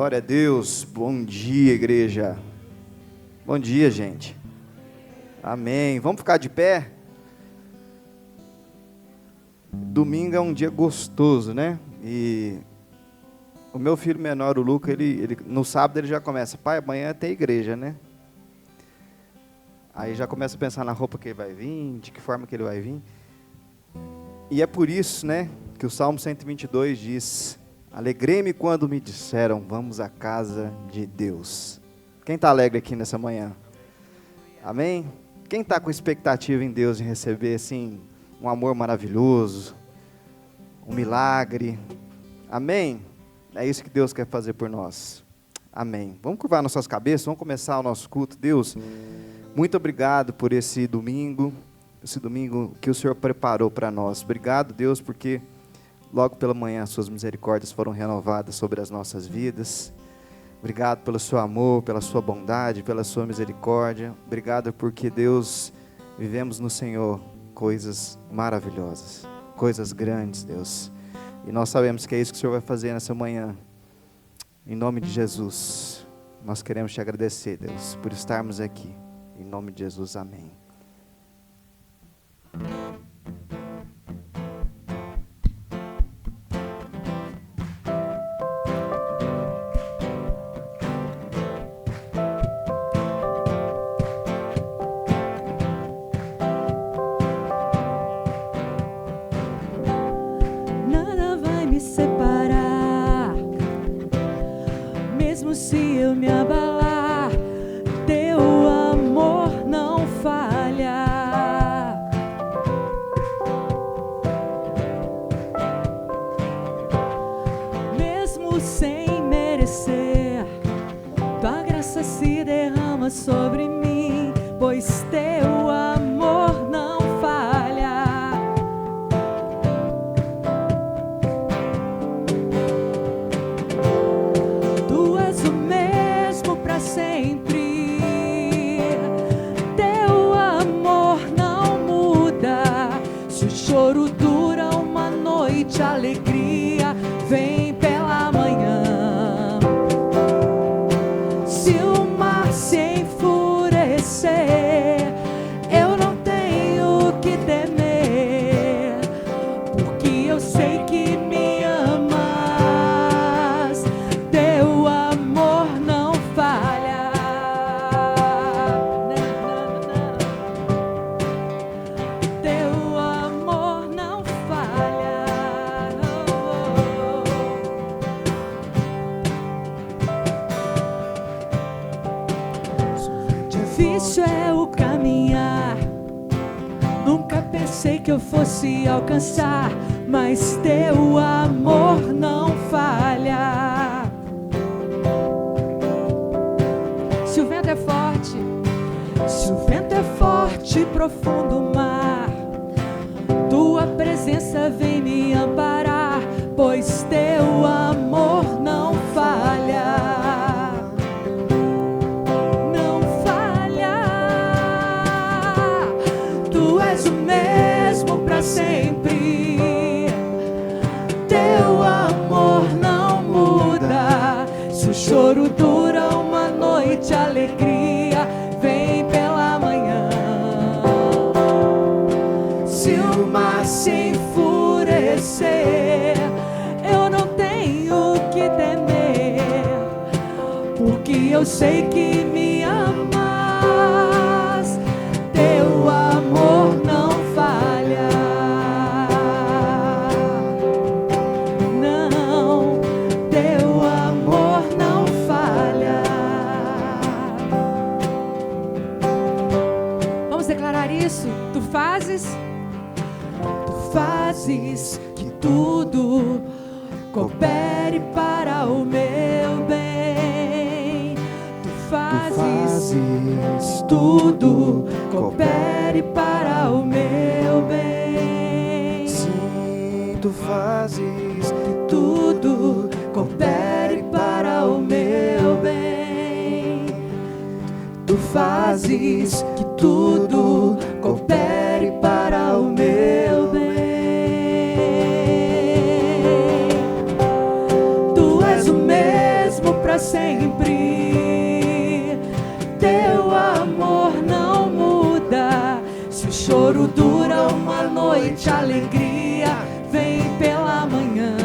Glória a Deus, bom dia, igreja. Bom dia, gente. Amém. Vamos ficar de pé? Domingo é um dia gostoso, né? E o meu filho menor, o Luca, ele no sábado ele já começa: pai, amanhã tem igreja, né? Aí já começa a pensar na roupa que ele vai vir, de que forma que ele vai vir. E é por isso, né, que o Salmo 122 diz: alegrei-me quando me disseram, vamos à casa de Deus. Quem está alegre aqui nessa manhã? Amém? Quem está com expectativa em Deus, em receber, assim, um amor maravilhoso, um milagre? Amém? É isso que Deus quer fazer por nós. Amém. Vamos curvar nossas cabeças, vamos começar o nosso culto. Deus, muito obrigado por esse domingo que o Senhor preparou para nós. Obrigado, Deus, porque logo pela manhã as suas misericórdias foram renovadas sobre as nossas vidas. Obrigado pelo seu amor, pela sua bondade, pela sua misericórdia. Obrigado porque, Deus, vivemos no Senhor coisas maravilhosas, coisas grandes, Deus. E nós sabemos que é isso que o Senhor vai fazer nessa manhã. Em nome de Jesus, nós queremos te agradecer, Deus, por estarmos aqui. Em nome de Jesus, amém. Nada vai me separar, mesmo se eu me abalar, teu amor não falha. Mesmo sem merecer, tua graça se derrama sobre mim, pois teu amor não falha. Tu és o mesmo para sempre, teu amor não muda. Se o choro dura uma noite, a alegria vem pela manhã. Se o mar se enfurecer, eu não tenho o que temer, porque eu sei que me amas, teu amor não falha. Teu amor não falha. Difícil é o caminhar, nunca pensei que eu fosse alcançar, mas teu amor não falha. Se o vento é forte, se o vento é forte, profundo mar, tua presença vem me amparar, pois teu amor não falha. Não falha. Tu és o mesmo para sempre, teu amor não muda. Se o choro dura uma noite, a alegria vem pela manhã. Se o mar se enfurecer, eu não tenho o que temer, porque eu sei que me amas, teu amor não falha. Não, teu amor não falha. Vamos declarar isso? Tu fazes que tudo coopere para o meu bem. Tu fazes tudo coopere para o meu bem. Sim, tu fazes Que tudo coopere para o meu bem. Tu fazes que tudo coopere para o meu bem. Tu és o mesmo para noite, a alegria vem pela manhã.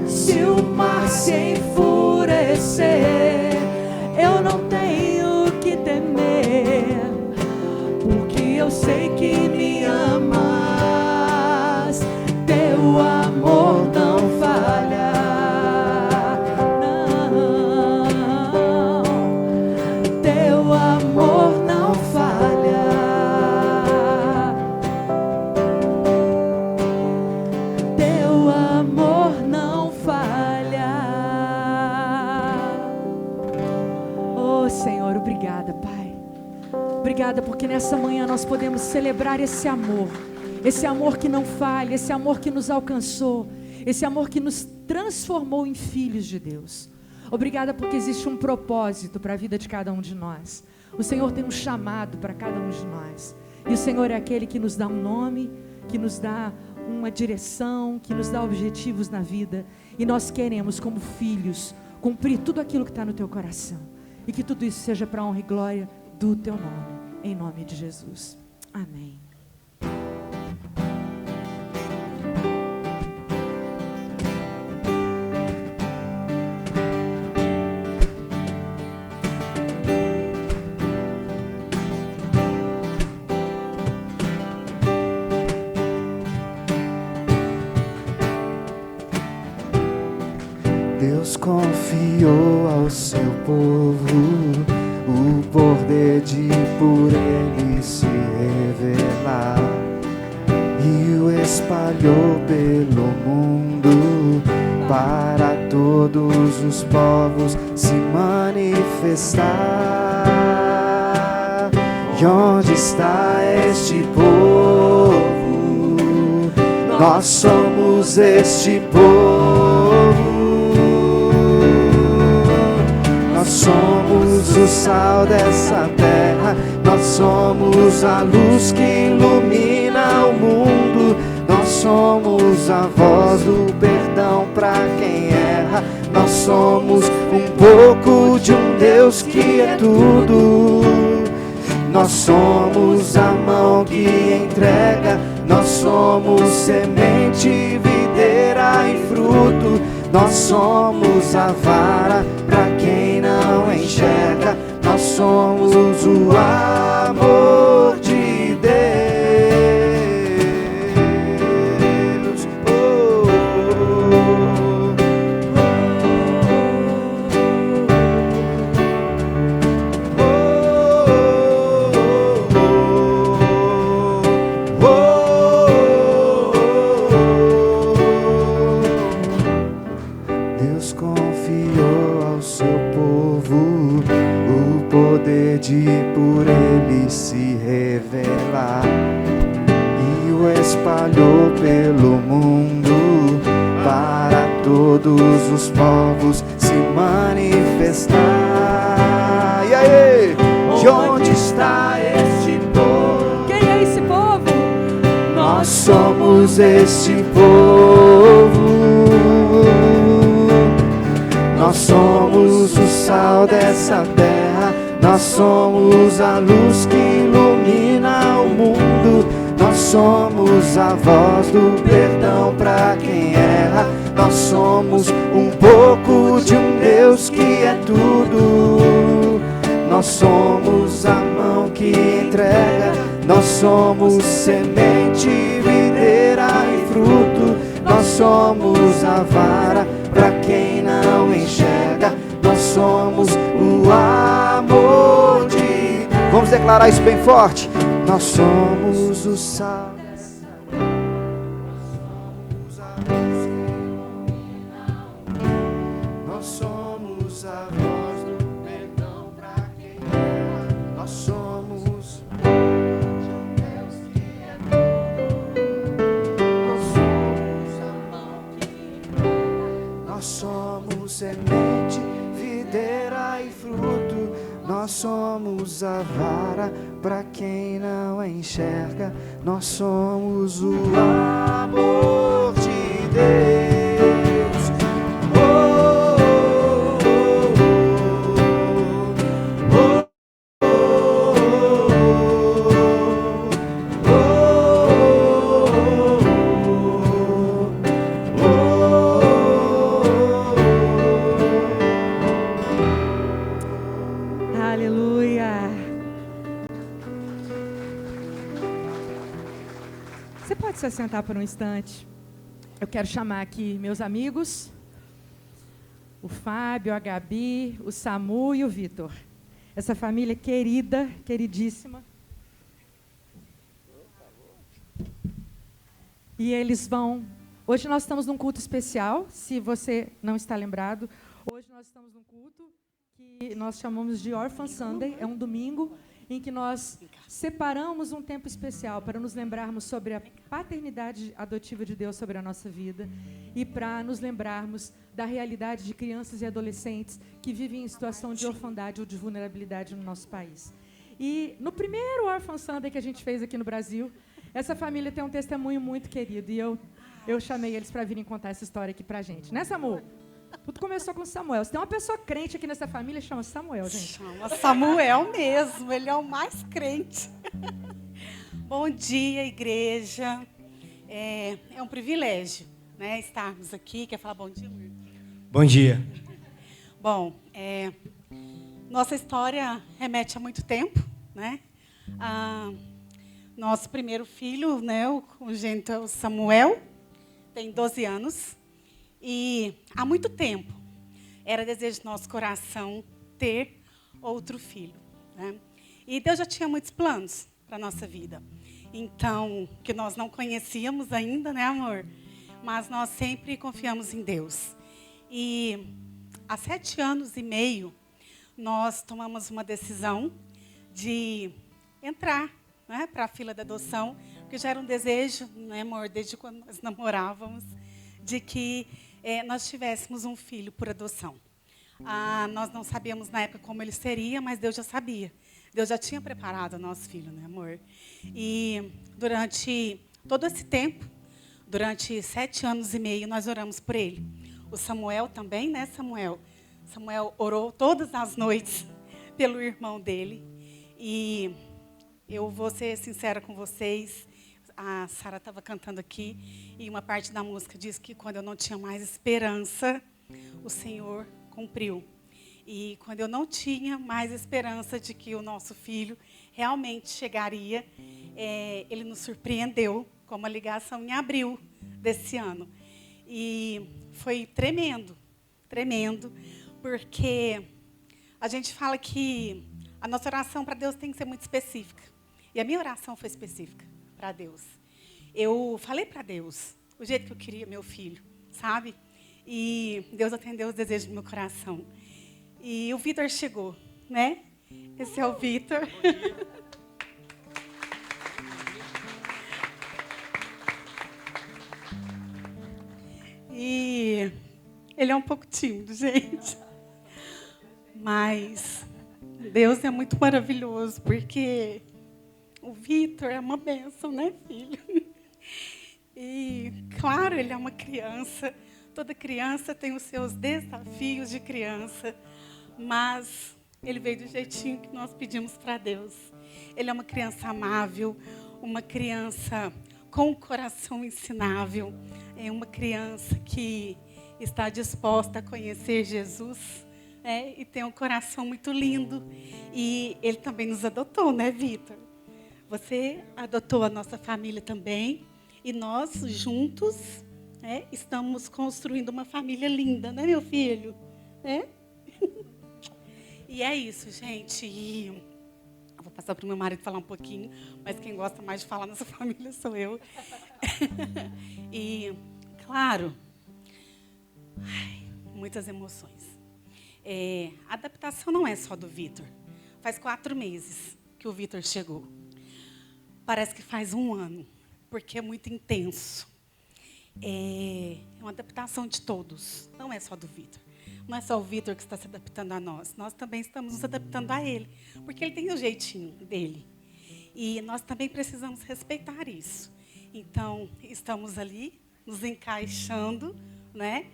Se o mar se enfurecer, eu não tenho que temer, porque eu sei que me amas. Teu amor não falha, não. Teu amor não falha. Teu amor não falha. Oh, Senhor, obrigada, Pai. Obrigada porque nessa manhã nós podemos celebrar esse amor que não falha, esse amor que nos alcançou, esse amor que nos transformou em filhos de Deus. Obrigada porque existe um propósito para a vida de cada um de nós. O Senhor tem um chamado para cada um de nós. E o Senhor é aquele que nos dá um nome, que nos dá uma direção, que nos dá objetivos na vida. E nós queremos, como filhos, cumprir tudo aquilo que está no teu coração. E que tudo isso seja para a honra e glória do teu nome. Em nome de Jesus. Amém. Deus confiou ao seu povo o poder de por ele se revelar, e o espalhou pelo mundo para todos os povos se manifestar. E onde está este povo? Nós somos este povo. Nós somos o sal dessa terra, nós somos a luz que ilumina o mundo, nós somos a voz do perdão para quem erra, nós somos um pouco de um Deus que é tudo. Nós somos a mão que entrega, nós somos semente, videira e fruto, nós somos a vara para quem não enxerga, nós somos o amor de Deus. Oh, oh, oh, oh. Deus confiou ao seu povo o poder de por ele se revelar, e o espalhou pelo mundo para todos os povos se manifestar. E aí? De onde está este povo? Quem é esse povo? Nós somos este povo. Nós somos o sal dessa terra, nós somos a luz que ilumina o mundo, nós somos a voz do perdão para quem erra, nós somos um pouco de um Deus que é tudo. Nós somos a mão que entrega, nós somos semente, videira e fruto, nós somos a vara para quem não enxerga, nós somos o amor de Deus. Vamos declarar isso bem forte. Nós somos o sal. Nós somos a voz do perdão para quem erra. Nós somos Deus que é tudo. Nós somos a mão que entrega. Nós somos semente, videira e fruto. Nós somos a vara para quem não enxerga. Nós somos o amor de Deus. Oh, oh, oh, oh, oh, oh. se assentar por um instante. Eu quero chamar aqui meus amigos, o Fábio, a Gabi, o Samu e o Vitor. Essa família querida, queridíssima. E eles vão... Hoje nós estamos num culto especial, se você não está lembrado. Hoje nós estamos num culto que nós chamamos de Orphan Sunday. É um domingo em que nós separamos um tempo especial para nos lembrarmos sobre a paternidade adotiva de Deus sobre a nossa vida e para nos lembrarmos da realidade de crianças e adolescentes que vivem em situação de orfandade ou de vulnerabilidade no nosso país. E no primeiro Orphan Sunday que a gente fez aqui no Brasil, essa família tem um testemunho muito querido e eu chamei eles para virem contar essa história aqui para a gente. Né, Samu? Tudo começou com Samuel. Se tem uma pessoa crente aqui nessa família, chama Samuel, gente. Chama Samuel mesmo, ele é o mais crente. Bom dia, igreja. É um privilégio, né, estarmos aqui. Quer falar bom dia, Will? Bom dia. Bom, nossa história remete a muito tempo, né? Nosso primeiro filho, né, o congênito é o Samuel, tem 12 anos. E há muito tempo era desejo do nosso coração ter outro filho, né? E Deus já tinha muitos planos para a nossa vida. Então, que nós não conhecíamos ainda, né, amor? Mas nós sempre confiamos em Deus. E há 7 anos e meio, nós tomamos uma decisão de entrar, né, para a fila da adoção, porque já era um desejo, né, amor, desde quando nós namorávamos, de que nós tivéssemos um filho por adoção. Nós não sabíamos na época como ele seria, mas Deus já sabia. Deus já tinha preparado o nosso filho, né, amor? E durante todo esse tempo, durante 7 anos e meio, nós oramos por ele. O Samuel também, né, Samuel? Samuel orou todas as noites pelo irmão dele. E eu vou ser sincera com vocês, a Sara estava cantando aqui, e uma parte da música diz que quando eu não tinha mais esperança, o Senhor cumpriu. E quando eu não tinha mais esperança de que o nosso filho realmente chegaria, ele nos surpreendeu com uma ligação em abril desse ano. E foi tremendo, tremendo, porque a gente fala que a nossa oração para Deus tem que ser muito específica. E a minha oração foi específica para Deus. Eu falei para Deus o jeito que eu queria meu filho, sabe? E Deus atendeu os desejos do meu coração. E o Vitor chegou, né? Esse é o Vitor. E ele é um pouco tímido, gente. Mas Deus é muito maravilhoso, porque o Vitor é uma bênção, né, filho? E, claro, ele é uma criança. Toda criança tem os seus desafios de criança. Mas ele veio do jeitinho que nós pedimos para Deus. Ele é uma criança amável, uma criança com um coração ensinável. É uma criança que está disposta a conhecer Jesus, né? E tem um coração muito lindo. E ele também nos adotou, né, Vitor? Você adotou a nossa família também. E nós, juntos, né, estamos construindo uma família linda, né, meu filho? Né? E é isso, gente. E eu vou passar para o meu marido falar um pouquinho, mas quem gosta mais de falar nessa família sou eu. E, claro, muitas emoções. A adaptação não é só do Vitor. Faz 4 meses que o Vitor chegou. Parece que faz 1 ano, porque é muito intenso. É uma adaptação de todos, não é só do Vitor. Não é só o Vitor que está se adaptando a nós. Nós também estamos nos adaptando a ele, porque ele tem o jeitinho dele. E nós também precisamos respeitar isso. Então, estamos ali, nos encaixando, né?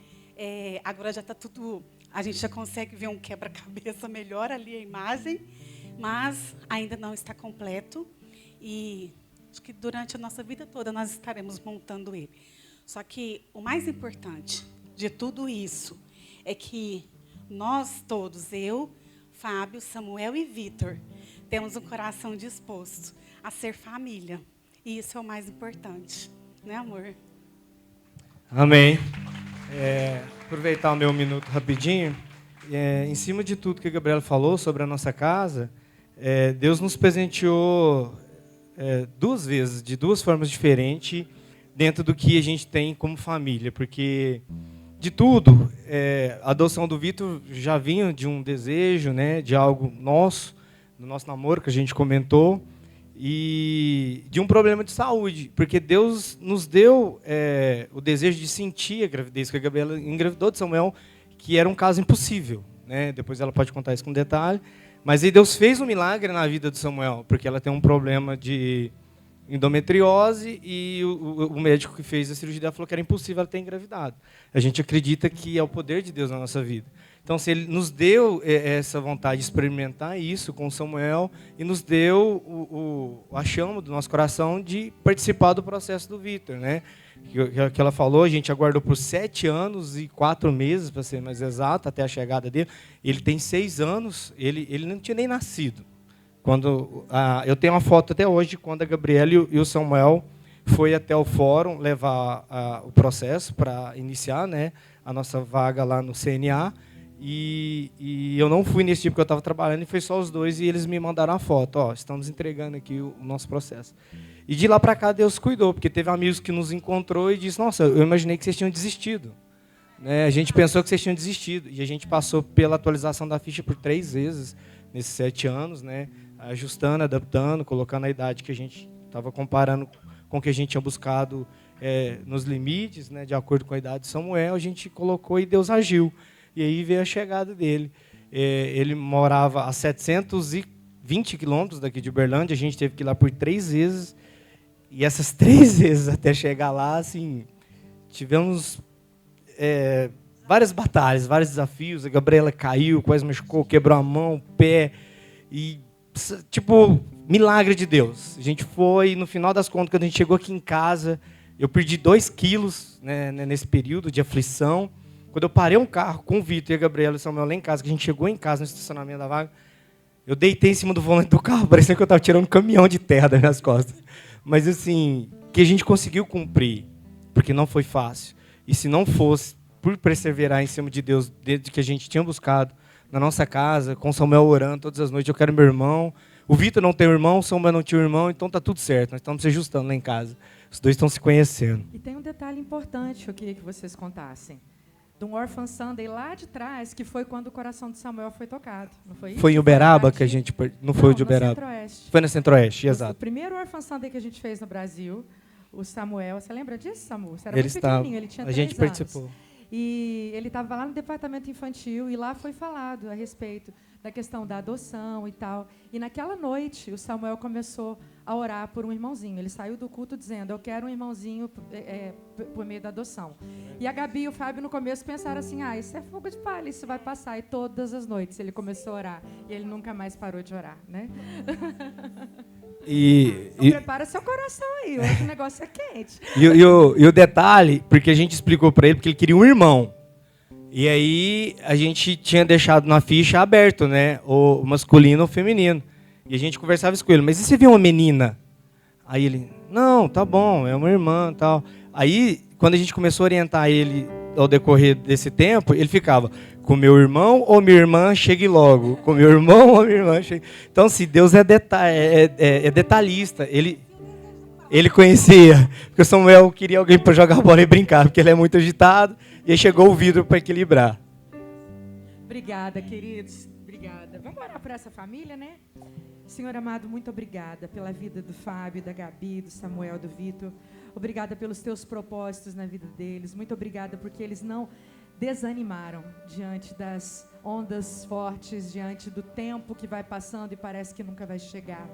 Agora já está tudo... A gente já consegue ver um quebra-cabeça melhor ali, a imagem, mas ainda não está completo. E acho que durante a nossa vida toda nós estaremos montando ele. Só que o mais importante de tudo isso é que nós todos, eu, Fábio, Samuel e Vitor, temos um coração disposto a ser família. E isso é o mais importante. né, amor? Amém. Aproveitar o meu minuto rapidinho. Em cima de tudo que a Gabriela falou sobre a nossa casa, Deus nos presenteou 2 vezes, de 2 formas diferentes, dentro do que a gente tem como família. Porque, de tudo, a adoção do Vitor já vinha de um desejo, né, de algo nosso, do nosso namoro, que a gente comentou, e de um problema de saúde, porque Deus nos deu o desejo de sentir a gravidez, que a Gabriela engravidou de Samuel, que era um caso impossível, né? Depois ela pode contar isso com detalhe, mas aí Deus fez um milagre na vida de Samuel, porque ela tem um problema de endometriose e o médico que fez a cirurgia dela falou que era impossível ela ter engravidado. A gente acredita que é o poder de Deus na nossa vida. Então, se ele nos deu essa vontade de experimentar isso com Samuel e nos deu a chama do nosso coração de participar do processo do Vitor, né? Que ela falou, a gente aguardou por 7 anos e 4 meses, para ser mais exato, até a chegada dele. Ele tem 6 anos, ele não tinha nem nascido. Eu tenho uma foto até hoje, quando a Gabriela e o Samuel foi até o fórum levar o processo para iniciar, né, a nossa vaga lá no CNA. E eu não fui nesse dia porque eu estava trabalhando, e foi só os 2, e eles me mandaram a foto. Estamos entregando aqui o nosso processo. E de lá para cá Deus cuidou, porque teve amigos que nos encontrou e disse: nossa, eu imaginei que vocês tinham desistido. Né? A gente pensou que vocês tinham desistido. E a gente passou pela atualização da ficha por 3 vezes nesses 7 anos, né? Ajustando, adaptando, colocando a idade que a gente estava comparando com o que a gente tinha buscado nos limites, né? De acordo com a idade de Samuel, a gente colocou e Deus agiu. E aí veio a chegada dele. Ele morava a 720 quilômetros daqui de Uberlândia, a gente teve que ir lá por 3 vezes. E essas 3 vezes até chegar lá, assim, tivemos várias batalhas, vários desafios. A Gabriela caiu, quase machucou, quebrou a mão, o pé. E, tipo, milagre de Deus. A gente foi, no final das contas, quando a gente chegou aqui em casa, eu perdi 2 quilos, né, nesse período de aflição. Quando eu parei um carro com o Vitor e a Gabriela e o Samuel lá em casa, que a gente chegou em casa no estacionamento da vaga, eu deitei em cima do volante do carro, parecia que eu estava tirando um caminhão de terra das minhas costas. Mas assim, que a gente conseguiu cumprir, porque não foi fácil. E se não fosse por perseverar em cima de Deus, desde que a gente tinha buscado na nossa casa, com o Samuel orando todas as noites, eu quero meu irmão. O Vitor não tem irmão, o Samuel não tinha irmão, então está tudo certo, nós estamos se ajustando lá em casa. Os 2 estão se conhecendo. E tem um detalhe importante que eu queria que vocês contassem. De um Orphan Sunday lá de trás, que foi quando o coração de Samuel foi tocado. Não foi isso? Foi em Uberaba que a gente... Não foi o de Uberaba. Centro-Oeste. Foi na Centro-Oeste, exato. O primeiro Orphan Sunday que a gente fez no Brasil, o Samuel... Você lembra disso, Samu? Você era Ele muito estava, pequenininho, ele tinha 3 a gente anos. participou. E ele estava lá no departamento infantil, e lá foi falado a respeito da questão da adoção e tal. E naquela noite, o Samuel começou a orar por um irmãozinho. Ele saiu do culto dizendo: eu quero um irmãozinho por meio da adoção. E a Gabi e o Fábio, no começo, pensaram assim: isso é fogo de palha, isso vai passar. E todas as noites ele começou a orar. E ele nunca mais parou de orar, né? Então, prepara seu coração aí, hoje o negócio é quente. E o detalhe, porque a gente explicou para ele, porque ele queria um irmão. E aí a gente tinha deixado na ficha aberto, né? O masculino ou feminino. E a gente conversava isso com ele: mas e se vier uma menina? Aí ele: não, tá bom, é uma irmã e tal. Aí, quando a gente começou a orientar ele ao decorrer desse tempo, ele ficava: com meu irmão ou minha irmã, chegue logo. Com meu irmão ou minha irmã, chegue. Então, se Deus é detalhista, ele conhecia. Porque o Samuel queria alguém para jogar bola e brincar, porque ele é muito agitado. E aí chegou o vidro para equilibrar. Obrigada, queridos. Obrigada. Vamos orar por essa família, né? Senhor amado, muito obrigada pela vida do Fábio, da Gabi, do Samuel, do Vitor. Obrigada pelos teus propósitos na vida deles. Muito obrigada porque eles não desanimaram diante das ondas fortes, diante do tempo que vai passando e parece que nunca vai chegar.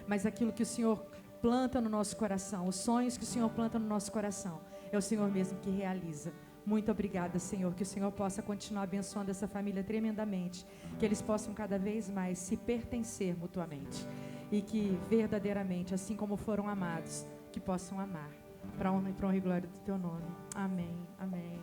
Mas aquilo que o Senhor planta no nosso coração, os sonhos que o Senhor planta no nosso coração, é o Senhor mesmo que realiza. Muito obrigada, Senhor, que o Senhor possa continuar abençoando essa família tremendamente, que eles possam cada vez mais se pertencer mutuamente e que verdadeiramente, assim como foram amados, que possam amar, para a honra e glória do Teu nome. Amém, amém.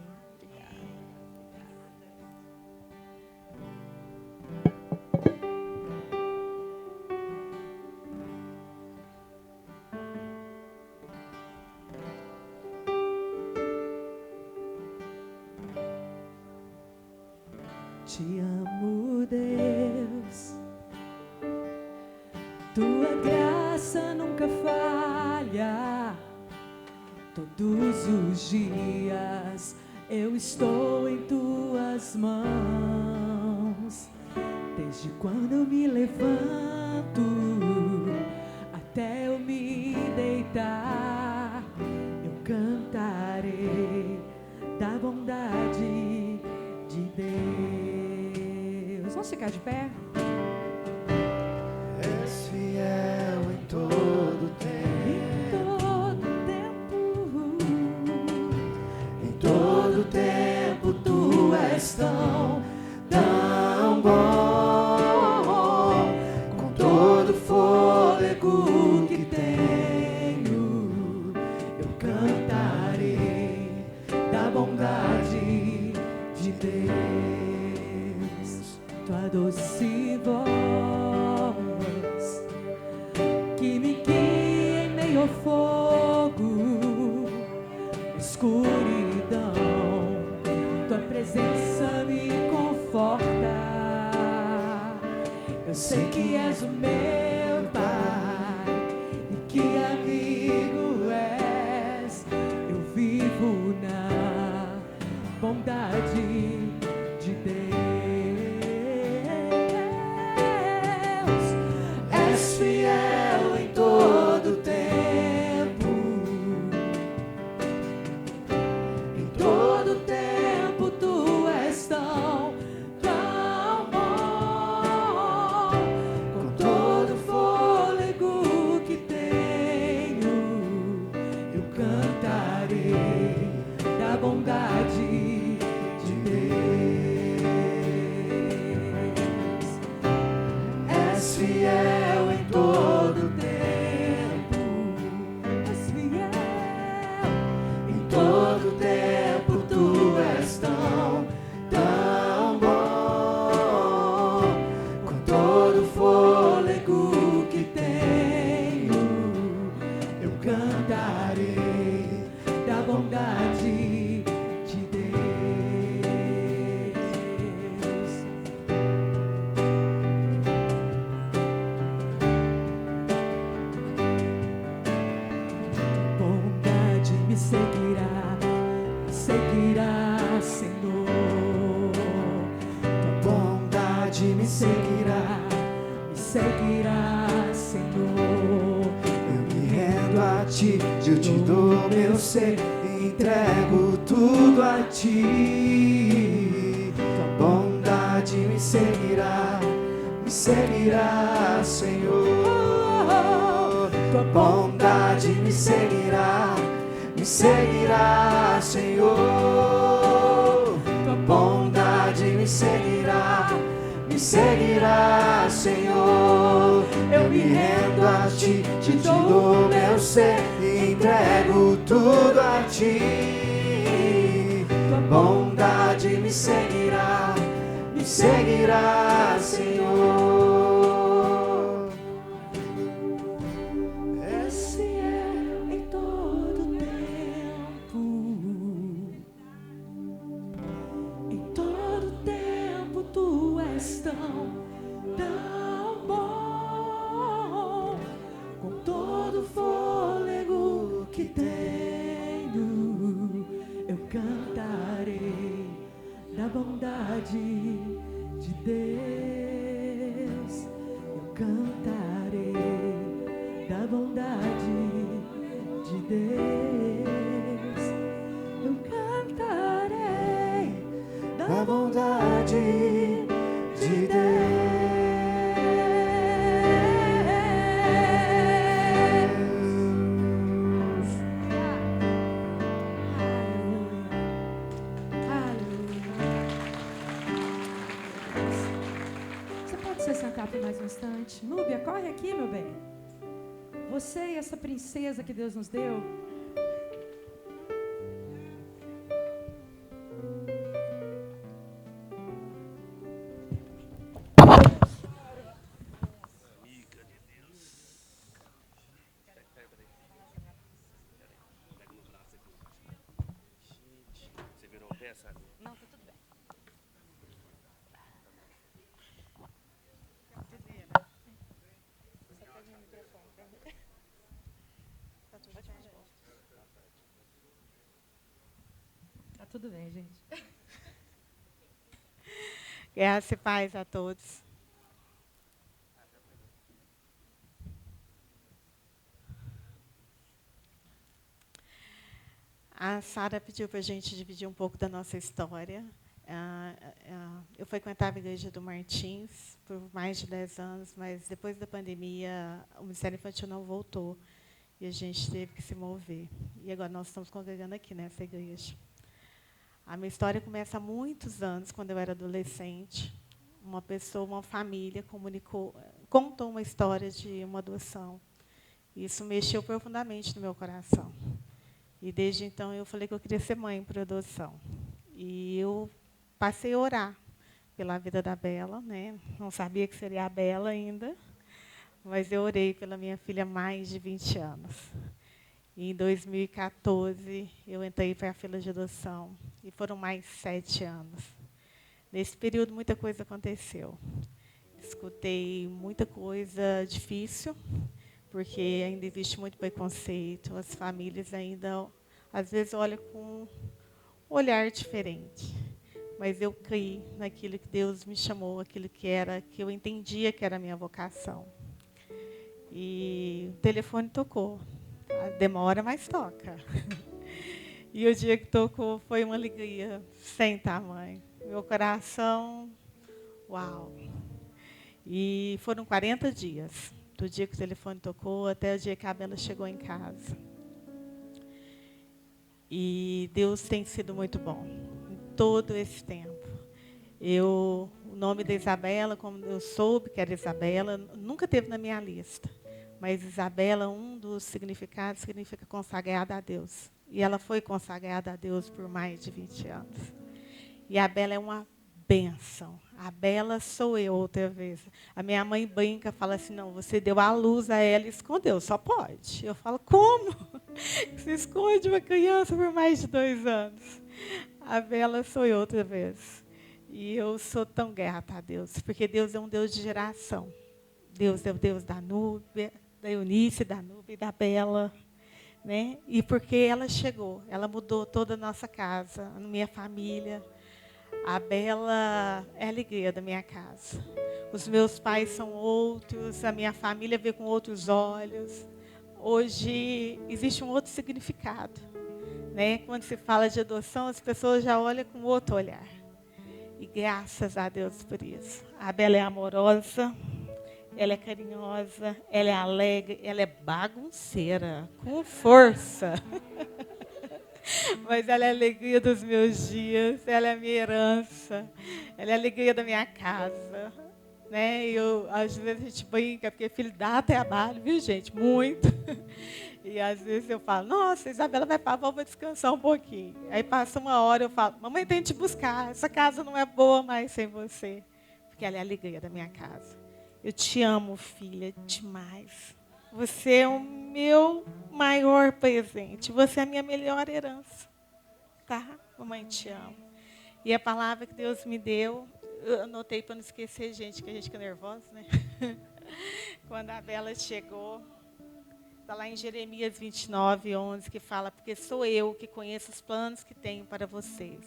te amo, Deus. Tua graça nunca falha. Todos os dias eu estou em tuas mãos. Desde quando eu me levanto até eu me deitar, eu cantarei da bondade de Deus. Vamos ficar de pé? És fiel em todo tempo. Em todo tempo tu és tão bom. Com todo fôlego que tenho, eu cantarei da bondade de Deus. Tua doce voz que me guia em meio ao fogo, escuridão, tua presença me conforta. Eu sei que és o meu Pai e que amigo és. Eu vivo na bondade de Deus. És fiel em todo tempo. Em todo tempo tu és tão bom. Com todo fôlego que tenho, eu cantarei da bondade de Deus. És fiel em todo tempo. És fiel em todo tempo tu és tão bom. Com todo fôlego que tenho, eu cantarei da bondade de Deus. Bondade me seguirá, Senhor. Tua bondade me seguirá, Senhor. Eu me rendo a ti, eu te dou meu ser, entrego tudo a ti. Tua bondade me seguirá, Senhor. Tua bondade me seguirá, Senhor. Tua bondade me seguirá, Senhor. Eu me rendo a ti, te dou meu ser, entrego tudo a ti. Tua bondade me seguirá, Senhor. És fiel em todo tempo. Em todo tempo tu és tão bom. Com todo fôlego que tenho, eu cantarei da bondade de Deus. Eu cantarei da bondade de Deus. Eu cantarei Da bondade de Deus. Você pode se sentar por mais um instante? Núbia, corre aqui, meu bem. Você e essa princesa que Deus nos deu. Não, tá tudo bem. tudo bem, gente. Graça e paz a todos. A Sara pediu para a gente dividir um pouco da nossa história. Eu frequentava a igreja do Martins por mais de 10 anos, mas depois da pandemia, o Ministério Infantil não voltou e a gente teve que se mover. E agora nós estamos congregando aqui nessa igreja. A minha história começa há muitos anos, quando eu era adolescente. Uma pessoa, uma família, contou uma história de uma adoção. Isso mexeu profundamente no meu coração. E desde então eu falei que eu queria ser mãe por adoção. E eu passei a orar pela vida da Bela, né? Não sabia que seria a Bela ainda, mas eu orei pela minha filha há mais de 20 anos. E em 2014 eu entrei para a fila de adoção e foram mais 7 anos. Nesse período muita coisa aconteceu. Escutei muita coisa difícil, porque ainda existe muito preconceito, as famílias ainda, às vezes, olham com um olhar diferente. Mas eu criei naquilo que Deus me chamou, aquilo que eu entendia que era a minha vocação. E o telefone tocou. Demora, mas toca. E o dia que tocou foi uma alegria sem tamanho. Meu coração, uau! E foram 40 dias. Do dia que o telefone tocou até o dia que a Bela chegou em casa. E Deus tem sido muito bom em todo esse tempo. O nome da Isabela, como eu soube que era Isabela, nunca teve na minha lista. Mas Isabela, um dos significados, significa consagrada a Deus. E ela foi consagrada a Deus por mais de 20 anos. E a Bela é uma bênção. A Bela sou eu outra vez. A minha mãe brinca, fala assim, não, você deu a luz a ela e escondeu, só pode. Eu falo, como? Você esconde uma criança por mais de 2 anos. A Bela sou eu outra vez. E eu sou tão grata a Deus, porque Deus é um Deus de geração. Deus é o Deus da Núbia, da Eunice, da Núbia e da Bela. Né? E porque ela chegou, ela mudou toda a nossa casa, a minha família. A Bela é a alegria da minha casa. Os meus pais são outros, a minha família vê com outros olhos. Hoje existe um outro significado. Né? Quando se fala de adoção, as pessoas já olham com outro olhar. E graças a Deus por isso. A Bela é amorosa, ela é carinhosa, ela é alegre, ela é bagunceira, com força. Mas ela é a alegria dos meus dias, ela é a minha herança, ela é a alegria da minha casa. Né? Às vezes a gente brinca, porque filho dá trabalho, viu, gente? Muito. E às vezes eu falo, nossa, Isabela vai para a avó, vou descansar um pouquinho. Aí passa uma hora, eu falo, mamãe tem que te buscar, essa casa não é boa mais sem você. Porque ela é a alegria da minha casa. Eu te amo, filha, demais. Você é o meu maior presente. Você é a minha melhor herança. Tá? Mamãe, te amo. E a palavra que Deus me deu, eu anotei para não esquecer, gente, que a gente fica nervosa, né? Quando a Bela chegou, está lá em Jeremias 29:11, que fala, porque sou eu que conheço os planos que tenho para vocês.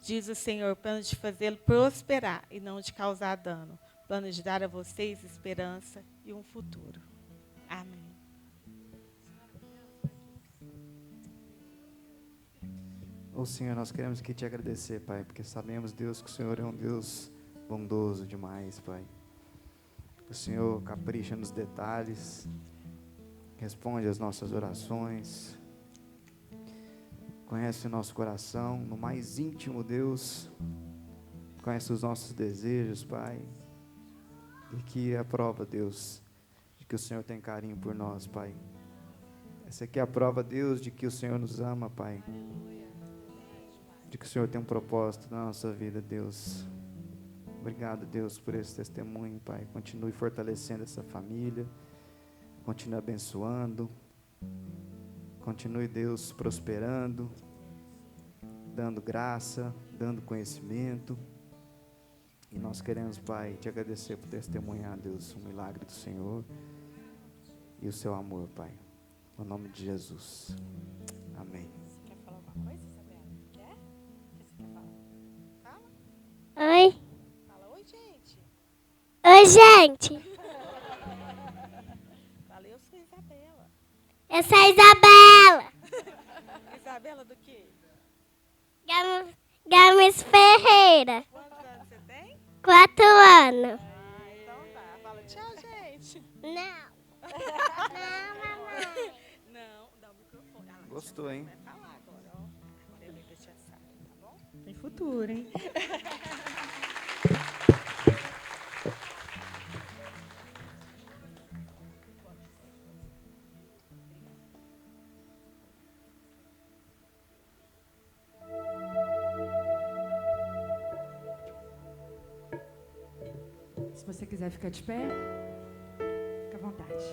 Diz o Senhor, planos de fazê-lo prosperar e não de causar dano. Planos de dar a vocês esperança e um futuro. Amém. Ô Senhor, nós queremos aqui te agradecer, Pai, porque sabemos, Deus, que o Senhor é um Deus bondoso demais, Pai. O Senhor capricha nos detalhes, responde às nossas orações, conhece o nosso coração, no mais íntimo, Deus, conhece os nossos desejos, Pai, e que é a prova, Deus, de que o Senhor tem carinho por nós, Pai. Essa aqui é a prova, Deus, de que o Senhor nos ama, Pai, de que o Senhor tem um propósito na nossa vida, Deus. Obrigado, Deus, por esse testemunho, Pai. Continue fortalecendo essa família, continue abençoando, continue, Deus, prosperando, dando graça, dando conhecimento. E nós queremos, Pai, te agradecer por testemunhar, Deus, o milagre do Senhor e o seu amor, Pai. No nome de Jesus. Amém. Quer falar alguma coisa, Isabela? Quer? gente. Falei, eu sou Isabela. Eu sou a Isabela. Isabela do quê? Games Ferreira. Quantos anos você tem? 4 anos. Então tá. Fala tchau, gente. Não. Não, mamãe. Não, dá o microfone. Ah, lá, Gostou, hein? vai falar agora, ó. Agora é da tia Sara, tá bom? Tem futuro, hein? Se você quiser ficar de pé, fica à vontade.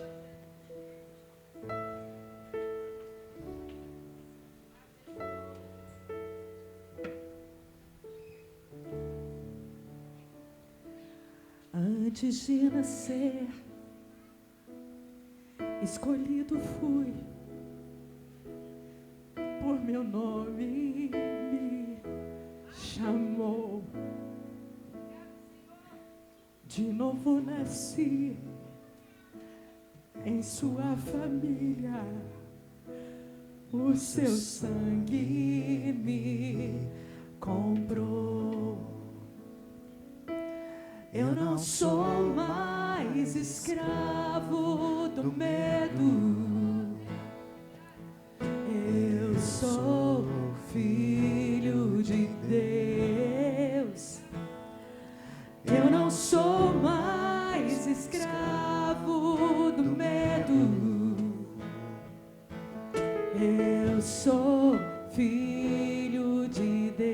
Antes de nascer, escolhido fui, por meu nome me chamou. De novo nasci em sua família, o seu sangue me comprou. Eu não sou mais escravo do medo, eu sou filho de Deus. Eu não sou mais escravo do medo, eu sou filho de Deus.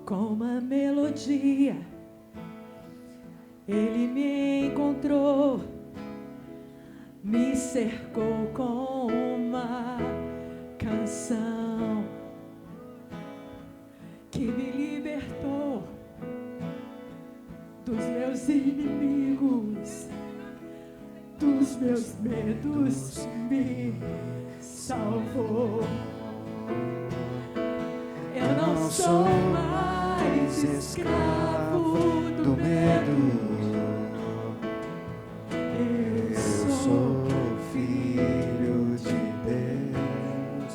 Com uma melodia, ele me encontrou, me cercou com uma canção que me libertou dos meus inimigos, dos meus medos, me salvou. Eu não sou mais escravo do medo, eu sou filho de Deus.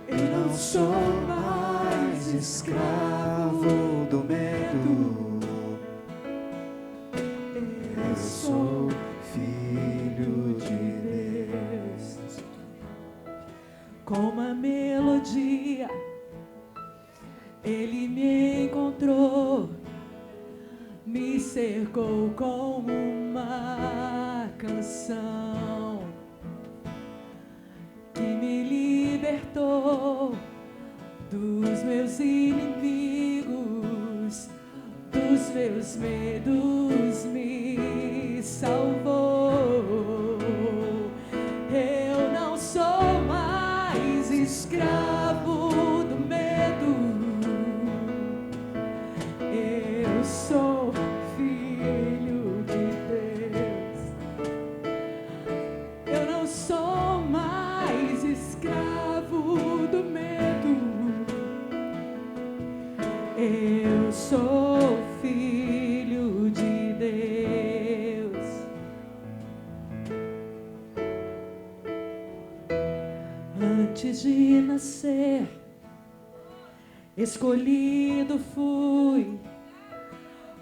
Eu não sou mais escravo do medo, eu sou filho de Deus. Com uma melodia, ele me encontrou, me cercou com uma canção que me libertou dos meus inimigos, dos meus medos, me salvou. Eu não sou mais escravo do medo, eu sou filho de Deus. Eu não sou mais escravo do medo, eu sou filho de Deus. Antes de nascer, escolhido fui,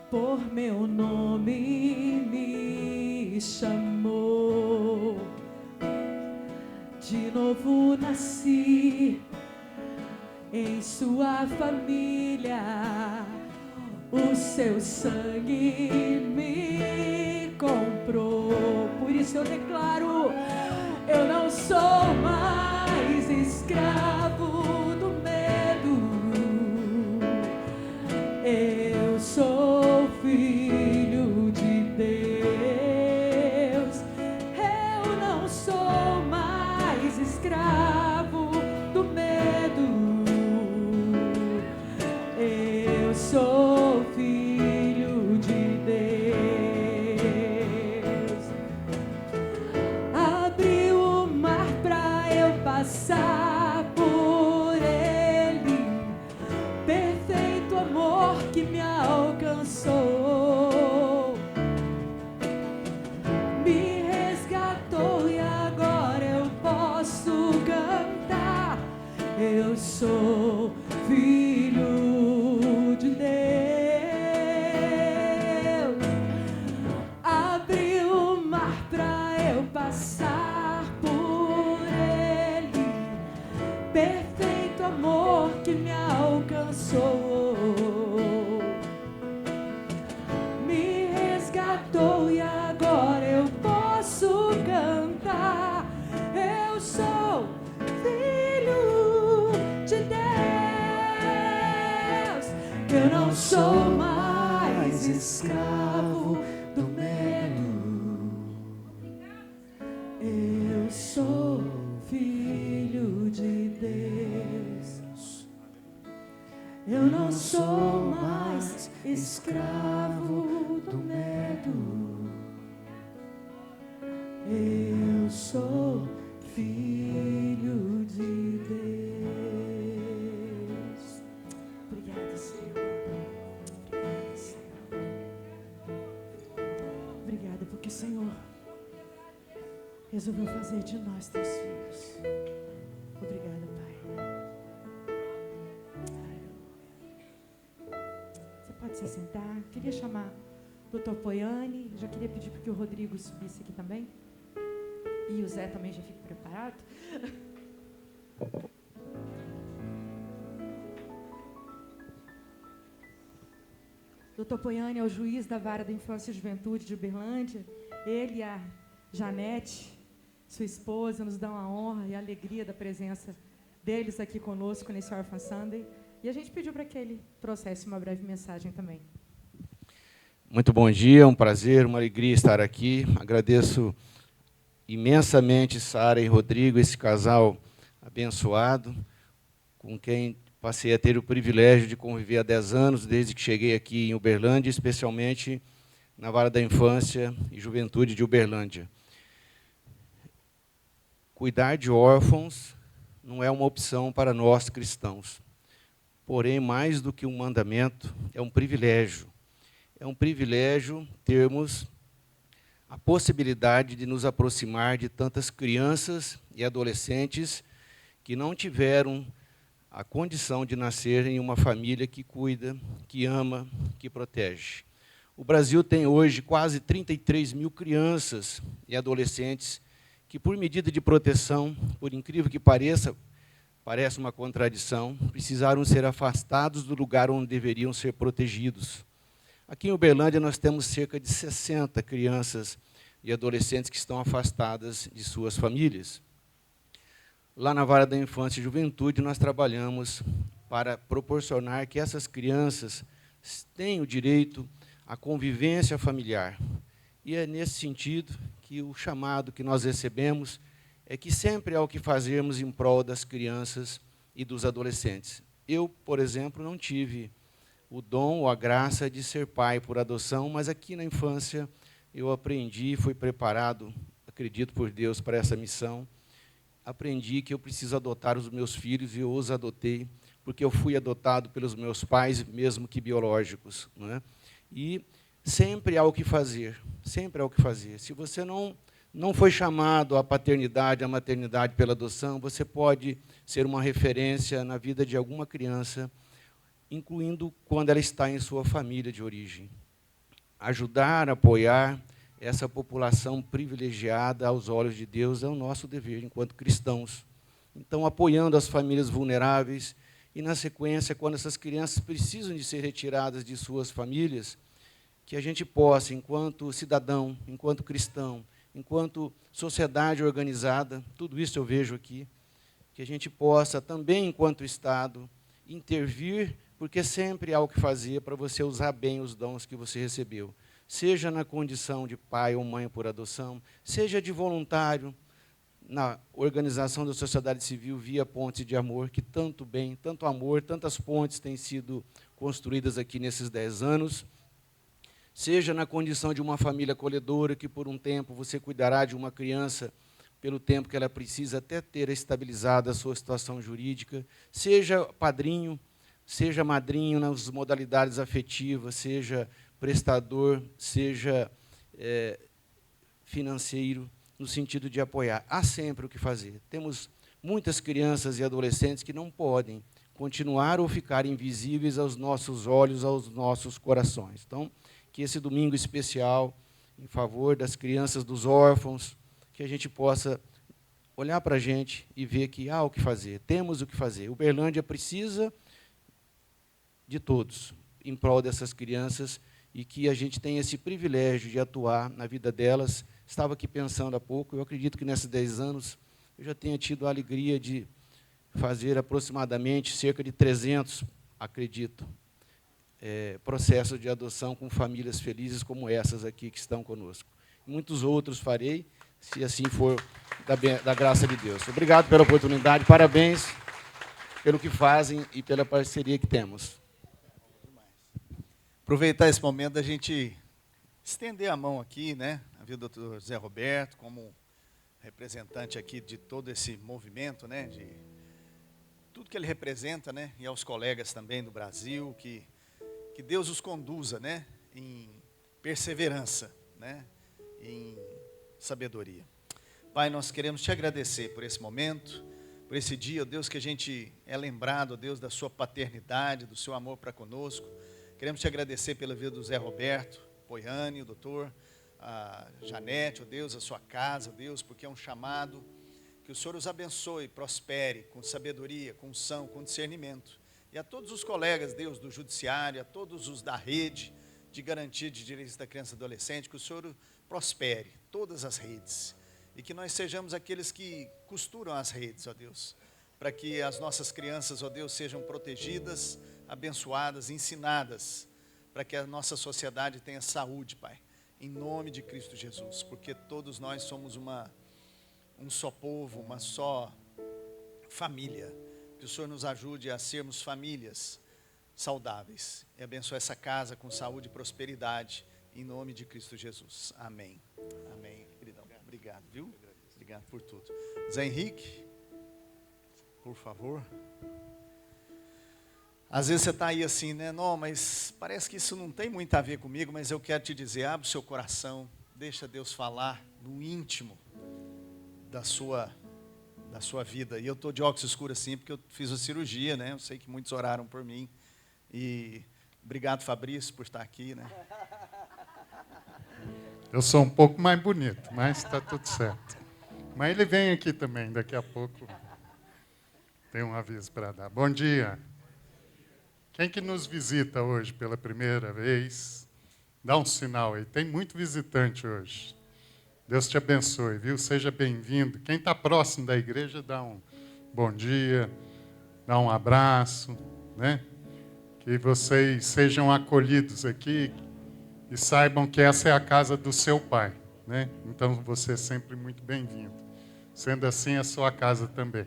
por meu nome me chamou. De novo nasci em sua família, o seu sangue me comprou. Por isso eu declaro, eu não sou mais escravo do medo, eu sou filho de Deus. Eu não sou mais escravo do medo, eu sou filho de Deus. Abriu o mar pra libertou e agora eu posso cantar. Eu sou filho de Deus. Eu não sou mais escravo do medo. Eu sou filho de Deus. Eu não sou mais escravo do medo. Eu sou filho de Deus. Obrigada, Senhor. Obrigada, Senhor. Obrigada porque o Senhor resolveu fazer de nós teus filhos. Obrigada, Pai. Você pode se sentar. Queria chamar o Dr. Poiani. Já queria pedir para que o Rodrigo subisse aqui também. E o Zé também já fique preparado. Dr. Poiani é o juiz da Vara da Infância e Juventude de Uberlândia. Ele e a Janete, sua esposa, nos dão a honra e a alegria da presença deles aqui conosco nesse Orphan Sunday. E a gente pediu para que ele trouxesse uma breve mensagem também. Muito bom dia, um prazer, uma alegria estar aqui. Agradeço imensamente Sara e Rodrigo, esse casal abençoado, com quem passei a ter o privilégio de conviver há 10 anos, desde que cheguei aqui em Uberlândia, especialmente na Vara da Infância e Juventude de Uberlândia. Cuidar de órfãos não é uma opção para nós cristãos. Porém, mais do que um mandamento, é um privilégio. É um privilégio termos a possibilidade de nos aproximar de tantas crianças e adolescentes que não tiveram a condição de nascer em uma família que cuida, que ama, que protege. O Brasil tem hoje quase 33 mil crianças e adolescentes que, por medida de proteção, por incrível que pareça, parece uma contradição, precisaram ser afastados do lugar onde deveriam ser protegidos. Aqui em Uberlândia nós temos cerca de 60 crianças e adolescentes que estão afastadas de suas famílias. Lá na Vara da Infância e Juventude nós trabalhamos para proporcionar que essas crianças tenham o direito à convivência familiar. E é nesse sentido que o chamado que nós recebemos é que sempre há o que fazermos em prol das crianças e dos adolescentes. Eu, por exemplo, não tive o dom ou a graça de ser pai por adoção, mas aqui na infância eu aprendi, fui preparado, acredito por Deus, para essa missão. Aprendi que eu preciso adotar os meus filhos e eu os adotei, porque eu fui adotado pelos meus pais, mesmo que biológicos, não é? E sempre há o que fazer, sempre há o que fazer. Se você não foi chamado à paternidade, à maternidade pela adoção, você pode ser uma referência na vida de alguma criança, incluindo quando ela está em sua família de origem. Ajudar, apoiar essa população privilegiada aos olhos de Deus é o nosso dever enquanto cristãos. Então, apoiando as famílias vulneráveis e, na sequência, quando essas crianças precisam de ser retiradas de suas famílias, que a gente possa, enquanto cidadão, enquanto cristão, enquanto sociedade organizada, tudo isso eu vejo aqui, que a gente possa também, enquanto Estado, intervir, porque sempre há o que fazer para você usar bem os dons que você recebeu, seja na condição de pai ou mãe por adoção, seja de voluntário, na organização da sociedade civil via Pontes de Amor, que tanto bem, tanto amor, tantas pontes têm sido construídas aqui nesses 10 anos, seja na condição de uma família acolhedora, que por um tempo você cuidará de uma criança pelo tempo que ela precisa até ter estabilizada a sua situação jurídica, seja padrinho, seja madrinho nas modalidades afetivas, seja prestador, seja financeiro, no sentido de apoiar. Há sempre o que fazer. Temos muitas crianças e adolescentes que não podem continuar ou ficar invisíveis aos nossos olhos, aos nossos corações. Então, que esse domingo especial, em favor das crianças, dos órfãos, que a gente possa olhar para a gente e ver que há o que fazer, temos o que fazer. Uberlândia precisa de todos, em prol dessas crianças e que a gente tem esse privilégio de atuar na vida delas. Estava aqui pensando há pouco, eu acredito que nesses 10 anos eu já tenha tido a alegria de fazer aproximadamente cerca de 300, acredito, processos de adoção com famílias felizes como essas aqui que estão conosco. Muitos outros farei, se assim for da graça de Deus. Obrigado pela oportunidade, parabéns pelo que fazem e pela parceria que temos. Aproveitar esse momento da gente estender a mão aqui, né, na vida do Dr. Zé Roberto, como representante aqui de todo esse movimento, né, de tudo que ele representa, né, e aos colegas também do Brasil, que Deus os conduza, né, em perseverança, né, em sabedoria. Pai, nós queremos te agradecer por esse momento, por esse dia, ó Deus, que a gente é lembrado, ó Deus, da sua paternidade, do seu amor para conosco. Queremos te agradecer pela vida do Zé Roberto, Poiane, o doutor, a Janete, ó Deus, a sua casa, ó Deus, porque é um chamado. Que o Senhor os abençoe, prospere com sabedoria, com unção, com discernimento. E a todos os colegas, Deus, do judiciário, a todos os da rede de garantia de direitos da criança e adolescente, que o Senhor prospere todas as redes. E que nós sejamos aqueles que costuram as redes, ó Deus, para que as nossas crianças, ó Deus, sejam protegidas, abençoadas, ensinadas, para que a nossa sociedade tenha saúde, Pai, em nome de Cristo Jesus, porque todos nós somos um só povo, uma só família. Que o Senhor nos ajude a sermos famílias saudáveis e abençoe essa casa com saúde e prosperidade, em nome de Cristo Jesus. Amém. Amém, queridão. Obrigado, viu? Obrigado por tudo. Zé Henrique, por favor. Às vezes você está aí assim, né? Não, mas parece que isso não tem muito a ver comigo, mas eu quero te dizer, abre o seu coração, deixa Deus falar no íntimo da sua vida. E eu estou de óculos escuros assim, porque eu fiz a cirurgia, né? Eu sei que muitos oraram por mim. E obrigado, Fabrício, por estar aqui, né? Eu sou um pouco mais bonito, mas está tudo certo. Mas ele vem aqui também, daqui a pouco tem um aviso para dar. Bom dia. Quem que nos visita hoje pela primeira vez? Dá um sinal aí. Tem muito visitante hoje. Deus te abençoe, viu? Seja bem-vindo. Quem está próximo da igreja, dá um bom dia, dá um abraço, né? Que vocês sejam acolhidos aqui e saibam que essa é a casa do seu Pai, né? Então, você é sempre muito bem-vindo. Sendo assim, é a sua casa também.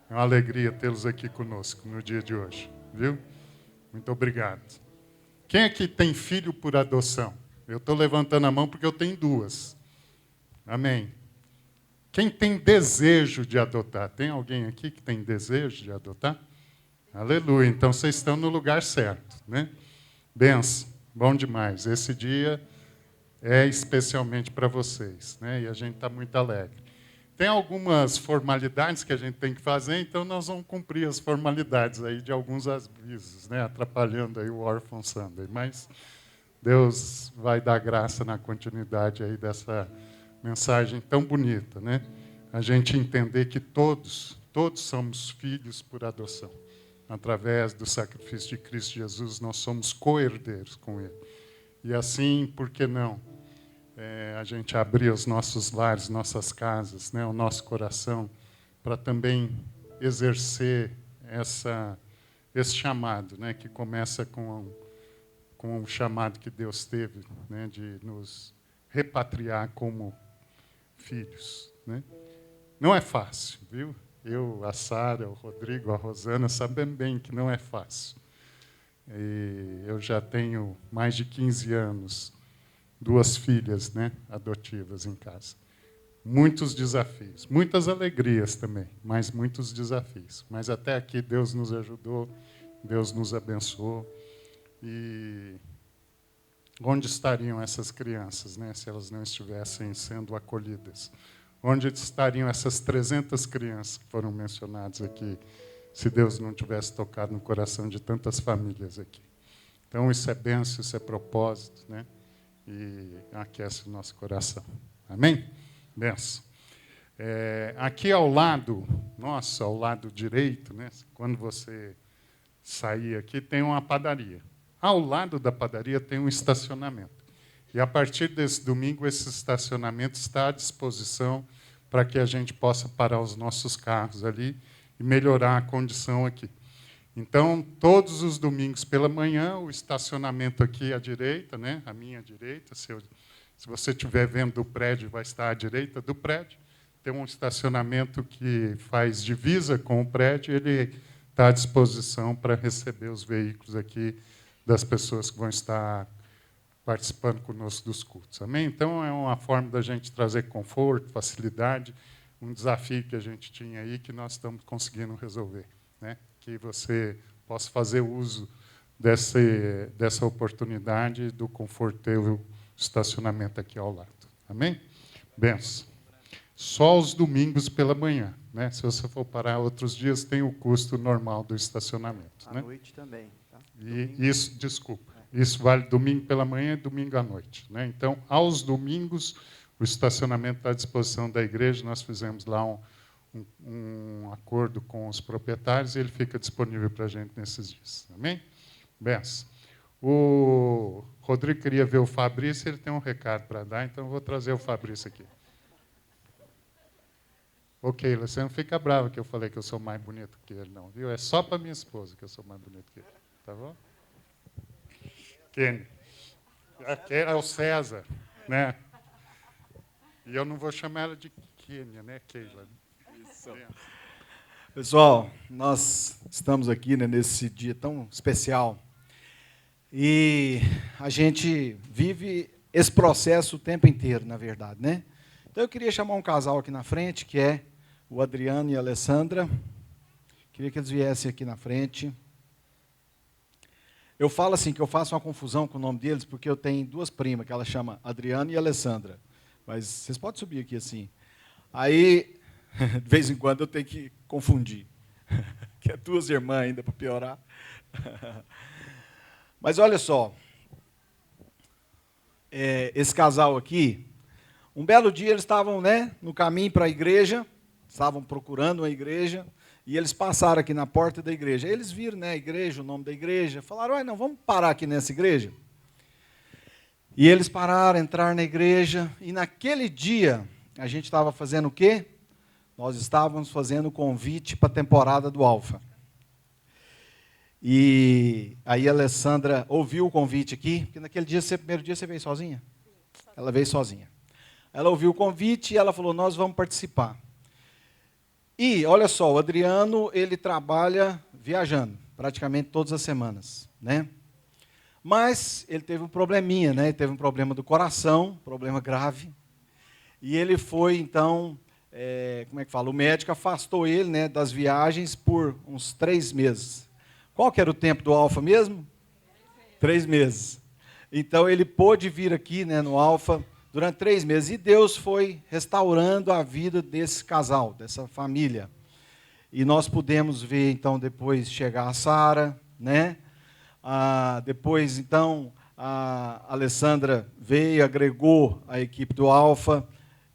É uma alegria tê-los aqui conosco no dia de hoje, viu? Muito obrigado. Quem aqui tem filho por adoção? Eu estou levantando a mão porque eu tenho 2. Amém. Quem tem desejo de adotar? Tem alguém aqui que tem desejo de adotar? Aleluia. Então, vocês estão no lugar certo, né? Benção. Bom demais. Esse dia é especialmente para vocês, né? E a gente está muito alegre. Tem algumas formalidades que a gente tem que fazer, então nós vamos cumprir as formalidades aí de alguns avisos, né? Atrapalhando aí o Orphan Sunday. Mas Deus vai dar graça na continuidade aí dessa mensagem tão bonita, né? A gente entender que todos somos filhos por adoção. Através do sacrifício de Cristo Jesus, nós somos co-herdeiros com Ele. E assim, por que não? A gente abrir os nossos lares, nossas casas, né, o nosso coração, para também exercer esse chamado, né, que começa com o chamado que Deus teve, né, de nos repatriar como filhos, né? Não é fácil, viu? Eu, a Sara, o Rodrigo, a Rosana sabem bem que não é fácil. E eu já tenho mais de 15 anos, 2 filhas, né, adotivas em casa. Muitos desafios, muitas alegrias também, mas muitos desafios. Mas até aqui Deus nos ajudou, Deus nos abençoou. E onde estariam essas crianças, né, se elas não estivessem sendo acolhidas? Onde estariam essas 300 crianças que foram mencionadas aqui, se Deus não tivesse tocado no coração de tantas famílias aqui? Então, isso é bênção, isso é propósito, né? E aquece o nosso coração. Amém? Benção. Aqui ao lado, ao lado direito, né, quando você sair aqui, tem uma padaria. ao lado da padaria tem um estacionamento. E, a partir desse domingo, esse estacionamento está à disposição para que a gente possa parar os nossos carros ali e melhorar a condição aqui. Então, todos os domingos pela manhã, o estacionamento aqui à direita, né, à minha direita, se você estiver vendo do prédio, vai estar à direita do prédio, tem um estacionamento que faz divisa com o prédio, ele está à disposição para receber os veículos aqui das pessoas que vão estar participando conosco dos cultos. Amém? Então, é uma forma da gente trazer conforto, facilidade, um desafio que a gente tinha aí, que nós estamos conseguindo resolver, né? Que você possa fazer uso dessa oportunidade do confortável estacionamento aqui ao lado. Amém? Benção. Só os domingos pela manhã, né? Se você for parar outros dias, tem o custo normal do estacionamento. À noite também. Tá? E isso, desculpa, isso vale domingo pela manhã e domingo à noite, né? Então, aos domingos, o estacionamento está à disposição da igreja. Nós fizemos lá um acordo com os proprietários e ele fica disponível para a gente nesses dias. Amém? Benção. O Rodrigo queria ver o Fabrício, ele tem um recado para dar, então eu vou trazer o Fabrício aqui. Ok, você não fica bravo que eu falei que eu sou mais bonito que ele, não, viu? É só para minha esposa que eu sou mais bonito que ele, tá bom? Kenny. Aqui é o César, né? E eu não vou chamar ela de Kênia, né, Keila? Isso. Pessoal, nós estamos aqui, né, nesse dia tão especial e a gente vive esse processo o tempo inteiro, na verdade, né? Então eu queria chamar um casal aqui na frente, que é o Adriano e a Alessandra. Queria que eles viessem aqui na frente. Eu falo assim, que eu faço uma confusão com o nome deles, porque eu tenho duas primas, que ela chama Adriano e Alessandra. Mas vocês podem subir aqui assim. Aí, de vez em quando, eu tenho que confundir. Que é duas irmãs ainda, para piorar. Mas olha só. Esse casal aqui, um belo dia eles estavam, né, no caminho para a igreja, estavam procurando uma igreja, e eles passaram aqui na porta da igreja. Aí eles viram, né, a igreja, o nome da igreja, falaram, ué, não, vamos parar aqui nessa igreja? E eles pararam, entraram na igreja, e naquele dia, a gente estava fazendo o quê? Nós estávamos fazendo o convite para a temporada do Alfa. E aí a Alessandra ouviu o convite aqui, porque naquele dia, primeiro dia, você veio sozinha? Ela veio sozinha. Ela ouviu o convite e ela falou, nós vamos participar. E, olha só, o Adriano, ele trabalha viajando, praticamente todas as semanas, né? Mas ele teve um probleminha, né? Ele teve um problema do coração, problema grave. E ele foi, então, como é que fala? O médico afastou ele, né, das viagens por uns 3 meses. Qual que era o tempo do Alfa mesmo? 3 meses. Então, ele pôde vir aqui, né, no Alfa durante 3 meses. E Deus foi restaurando a vida desse casal, dessa família. E nós pudemos ver, então, depois chegar a Sara, né? Depois, então, a Alessandra veio, agregou a equipe do Alfa,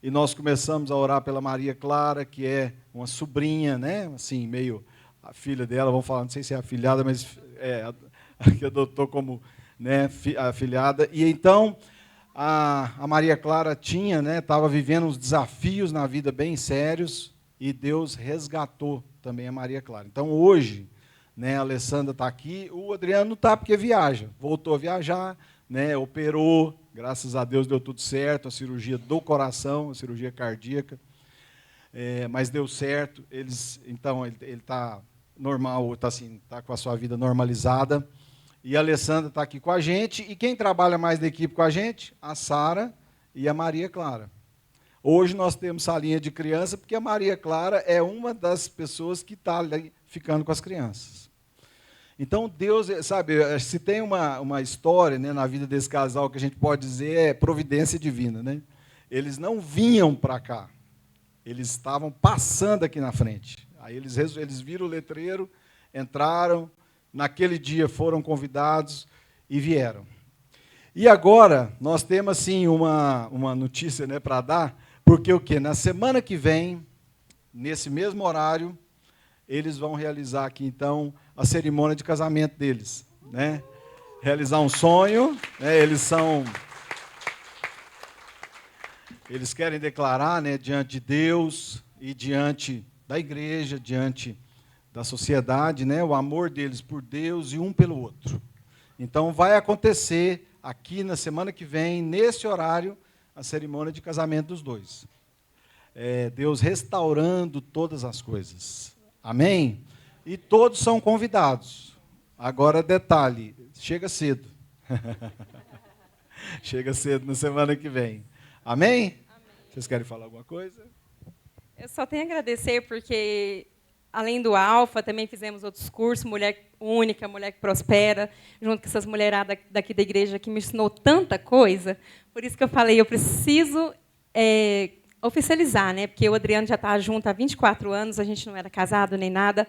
e nós começamos a orar pela Maria Clara, que é uma sobrinha, né? Assim, meio a filha dela, vamos falar, não sei se é afilhada, mas que adotou como, né, afilhada. E então, a Maria Clara tinha, né, estava vivendo uns desafios na vida bem sérios, e Deus resgatou também a Maria Clara. Então, hoje, né, a Alessandra está aqui, o Adriano não está porque viaja, voltou a viajar, né, operou, graças a Deus deu tudo certo, a cirurgia do coração, a cirurgia cardíaca, mas deu certo. Então, ele está normal, está assim, tá com a sua vida normalizada, e a Alessandra está aqui com a gente, e quem trabalha mais da equipe com a gente? A Sara e a Maria Clara. Hoje nós temos salinha de criança, porque a Maria Clara é uma das pessoas que está ali ficando com as crianças. Então, Deus, sabe, se tem uma história, né, na vida desse casal que a gente pode dizer é providência divina, né? Eles não vinham para cá, eles estavam passando aqui na frente. Aí eles viram o letreiro, entraram, naquele dia foram convidados e vieram. E agora, nós temos, assim, uma notícia, né, para dar, porque o quê? Na semana que vem, nesse mesmo horário, eles vão realizar aqui, então, a cerimônia de casamento deles, né? realizar um sonho, né? Eles querem declarar, né, diante de Deus e diante da igreja, diante da sociedade, né, o amor deles por Deus e um pelo outro. Então vai acontecer aqui na semana que vem, nesse horário, a cerimônia de casamento dos dois. Deus restaurando todas as coisas. Amém? E todos são convidados. Agora, detalhe, chega cedo. Chega cedo na semana que vem. Amém? Vocês querem falar alguma coisa? Eu só tenho a agradecer porque, além do Alfa, também fizemos outros cursos, Mulher Única, Mulher que Prospera, junto com essas mulheradas daqui da igreja que me ensinou tanta coisa. Por isso que eu falei, eu preciso oficializar, né? Porque o Adriano já está junto há 24 anos, a gente não era casado nem nada.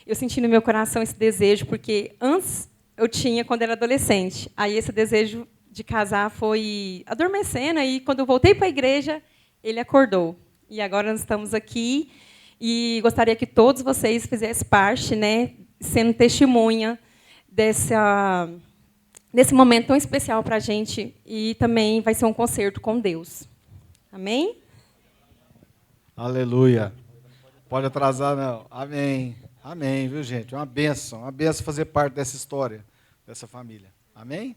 Eu senti no meu coração esse desejo, porque antes eu tinha quando era adolescente. Aí esse desejo de casar foi adormecendo, e quando eu voltei para a igreja, ele acordou. E agora nós estamos aqui, e gostaria que todos vocês fizessem parte, né, sendo testemunha desse momento tão especial para a gente, e também vai ser um concerto com Deus. Amém? Aleluia. Pode atrasar, não. Amém. Amém, viu, gente? Uma bênção fazer parte dessa história, dessa família. Amém?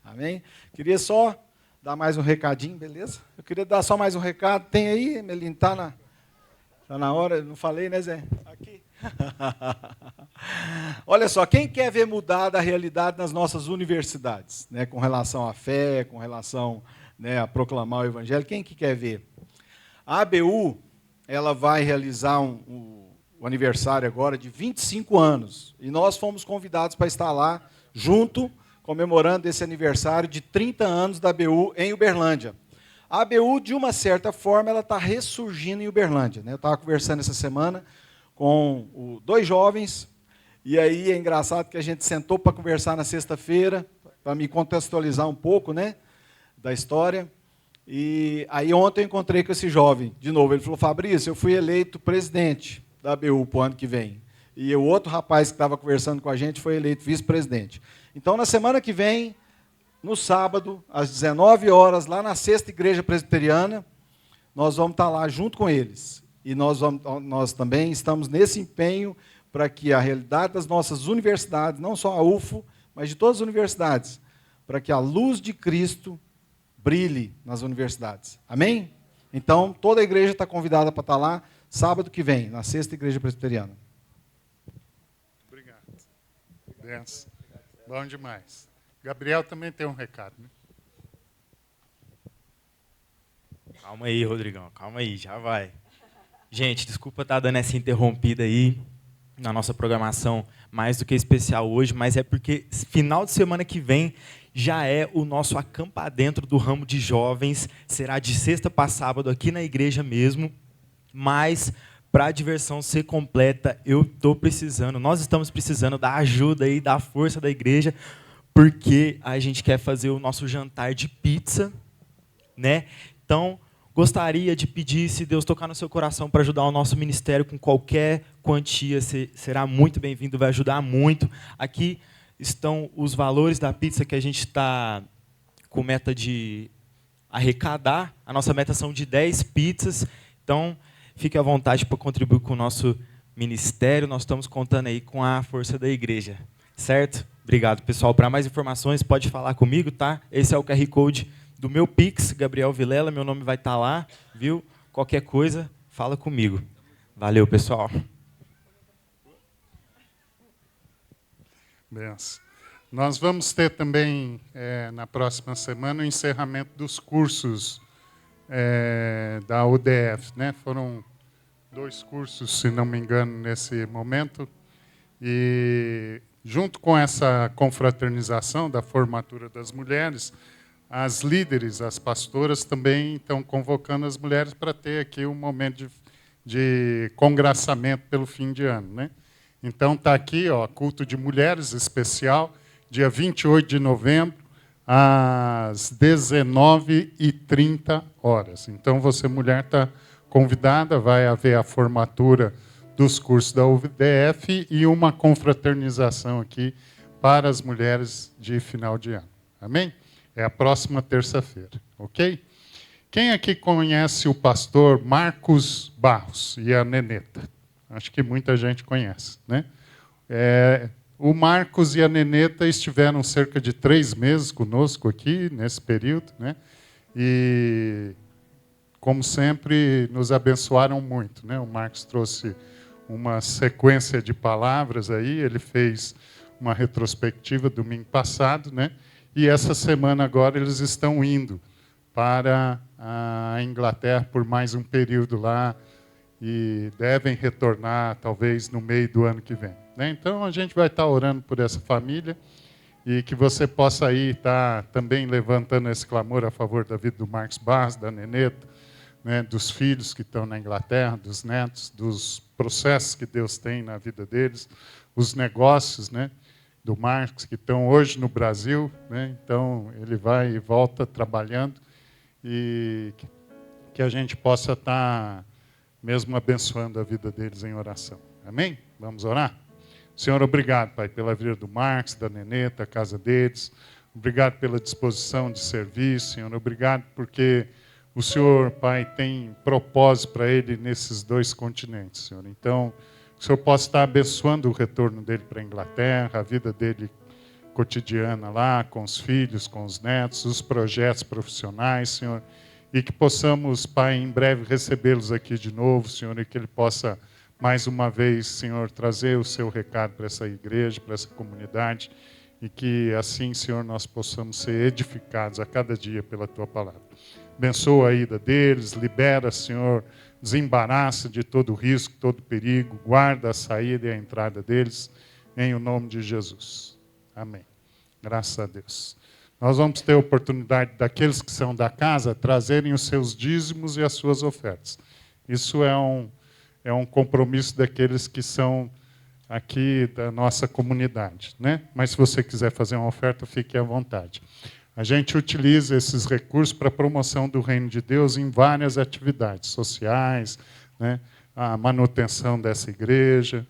Amém? Queria só dar mais um recadinho, beleza? Eu queria dar só mais um recado. Tem aí, Melina? Tá na hora? Não falei, né, Zé? Aqui. Olha só, quem quer ver mudada a realidade nas nossas universidades, né, com relação à fé, com relação, né, a proclamar o evangelho, quem que quer ver? A ABU, ela vai realizar o aniversário agora de 25 anos. E nós fomos convidados para estar lá junto, comemorando esse aniversário de 30 anos da ABU em Uberlândia. A ABU, de uma certa forma, ela está ressurgindo em Uberlândia, né? Eu estava conversando essa semana com dois jovens, e aí é engraçado que a gente sentou para conversar na sexta-feira, para me contextualizar um pouco, né, da história. E aí ontem eu encontrei com esse jovem, de novo, ele falou: Fabrício, eu fui eleito presidente da ABU para o ano que vem. E o outro rapaz que estava conversando com a gente foi eleito vice-presidente. Então, na semana que vem, no sábado, às 19 horas, lá na Sexta Igreja Presbiteriana, nós vamos estar lá junto com eles. E nós também estamos nesse empenho para que a realidade das nossas universidades, não só a UFO, mas de todas as universidades, para que a luz de Cristo brilhe nas universidades. Amém? Então, toda a igreja está convidada para estar lá sábado que vem, na Sexta Igreja Presbiteriana. Obrigado. Benção. Bom demais. Gabriel também tem um recado, né? Calma aí, Rodrigão. Calma aí, já vai. Gente, desculpa estar dando essa interrompida aí na nossa programação mais do que especial hoje, mas é porque final de semana que vem já é o nosso acampar dentro do ramo de jovens. Será de sexta para sábado aqui na igreja mesmo, mas para a diversão ser completa, nós estamos precisando da ajuda aí, da força da igreja, porque a gente quer fazer o nosso jantar de pizza, né? Então, gostaria de pedir, se Deus tocar no seu coração, para ajudar o nosso ministério com qualquer quantia, será muito bem-vindo, vai ajudar muito. Aqui estão os valores da pizza que a gente está com meta de arrecadar. A nossa meta são de 10 pizzas, então fique à vontade para contribuir com o nosso ministério. Nós estamos contando aí com a força da igreja, certo? Obrigado, pessoal. Para mais informações, pode falar comigo, tá? Esse é o QR Code do meu Pix, Gabriel Vilela, meu nome vai estar lá, viu? Qualquer coisa, fala comigo. Valeu, pessoal. Benção. Nós vamos ter também, na próxima semana, o encerramento dos cursos da UDF, né? Foram 2 cursos, se não me engano, nesse momento. E, junto com essa confraternização da formatura das mulheres, as líderes, as pastoras, também estão convocando as mulheres para ter aqui um momento de congraçamento pelo fim de ano, né? Então, está aqui, ó, culto de mulheres especial, dia 28 de novembro, às 19h30. Então, você, mulher, está convidada, vai haver a formatura dos cursos da UDF e uma confraternização aqui para as mulheres de final de ano. Amém? É a próxima terça-feira, ok? Quem aqui conhece o pastor Marcos Barros e a Neneta? Acho que muita gente conhece, né? O Marcos e a Neneta estiveram cerca de 3 meses conosco aqui, nesse período, né? E, como sempre, nos abençoaram muito, né? O Marcos trouxe uma sequência de palavras aí, ele fez uma retrospectiva domingo passado, né? E essa semana agora eles estão indo para a Inglaterra por mais um período lá e devem retornar talvez no meio do ano que vem, né? Então a gente vai estar orando por essa família e que você possa aí estar também levantando esse clamor a favor da vida do Marcos Barros, da Neneta, né, dos filhos que estão na Inglaterra, dos netos, dos processos que Deus tem na vida deles, os negócios, né, do Marcos que estão hoje no Brasil, né, então ele vai e volta trabalhando e que a gente possa estar mesmo abençoando a vida deles em oração. Amém? Vamos orar? Senhor, obrigado, Pai, pela vida do Marcos, da Neneta, a casa deles. Obrigado pela disposição de serviço, Senhor. Obrigado porque o Senhor, Pai, tem propósito para ele nesses 2 continentes, Senhor. Então, que o Senhor possa estar abençoando o retorno dele para a Inglaterra, a vida dele cotidiana lá, com os filhos, com os netos, os projetos profissionais, Senhor. E que possamos, Pai, em breve recebê-los aqui de novo, Senhor, e que ele possa, mais uma vez, Senhor, trazer o seu recado para essa igreja, para essa comunidade, e que assim, Senhor, nós possamos ser edificados a cada dia pela Tua palavra. Abençoa a ida deles, libera, Senhor, desembaraça de todo risco, todo perigo, guarda a saída e a entrada deles, em o nome de Jesus. Amém. Graças a Deus. Nós vamos ter a oportunidade daqueles que são da casa trazerem os seus dízimos e as suas ofertas. Isso é um compromisso daqueles que são aqui da nossa comunidade, né? Mas se você quiser fazer uma oferta, fique à vontade. A gente utiliza esses recursos para a promoção do reino de Deus em várias atividades sociais, né? A manutenção dessa igreja.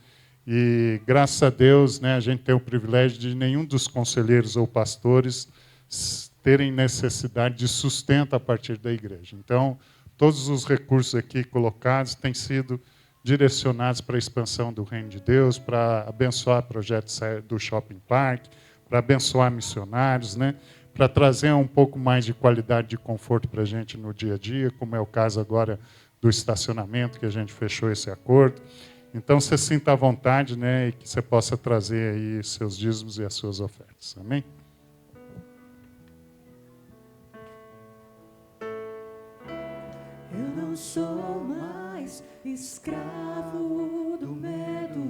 E, graças a Deus, né, a gente tem o privilégio de nenhum dos conselheiros ou pastores terem necessidade de sustento a partir da igreja. Então, todos os recursos aqui colocados têm sido direcionados para a expansão do reino de Deus, para abençoar projetos do Shopping Park, para abençoar missionários, né? Para trazer um pouco mais de qualidade de conforto para a gente no dia a dia, como é o caso agora do estacionamento, que a gente fechou esse acordo. Então, você sinta à vontade, né, e que você possa trazer aí seus dízimos e as suas ofertas. Amém? Eu não sou mais escravo do medo.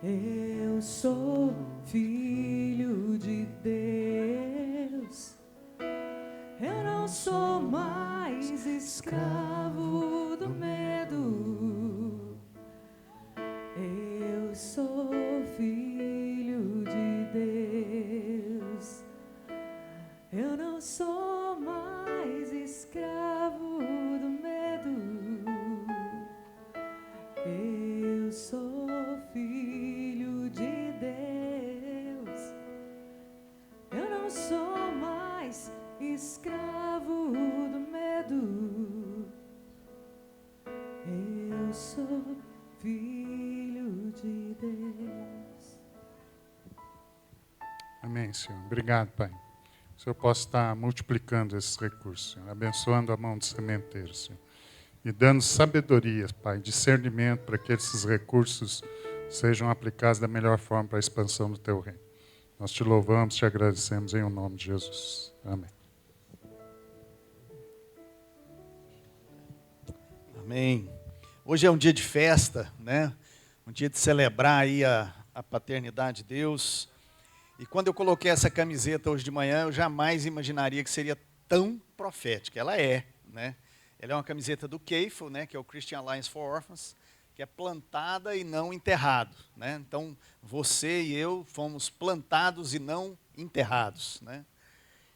Eu sou filho de Deus. Eu não sou mais escravo do medo. Eu sou filho de Deus. Eu não sou mais escravo do medo. Eu sou filho de Deus. Eu não sou mais escravo do medo. Eu sou filho de Deus. Amém, Senhor. Obrigado, Pai. O Senhor possa estar multiplicando esses recursos, Senhor, abençoando a mão do sementeiro, Senhor, e dando sabedoria, Pai, discernimento para que esses recursos sejam aplicados da melhor forma para a expansão do Teu reino. Nós te louvamos, te agradecemos em nome de Jesus. Amém. Amém. Hoje é um dia de festa, né? Um dia de celebrar aí a paternidade de Deus. E quando eu coloquei essa camiseta hoje de manhã, eu jamais imaginaria que seria tão profética. Ela é, né? Ela é uma camiseta do CAFO, né? Que é o Christian Alliance for Orphans, que é plantada e não enterrado, né? Então, você e eu fomos plantados e não enterrados, né?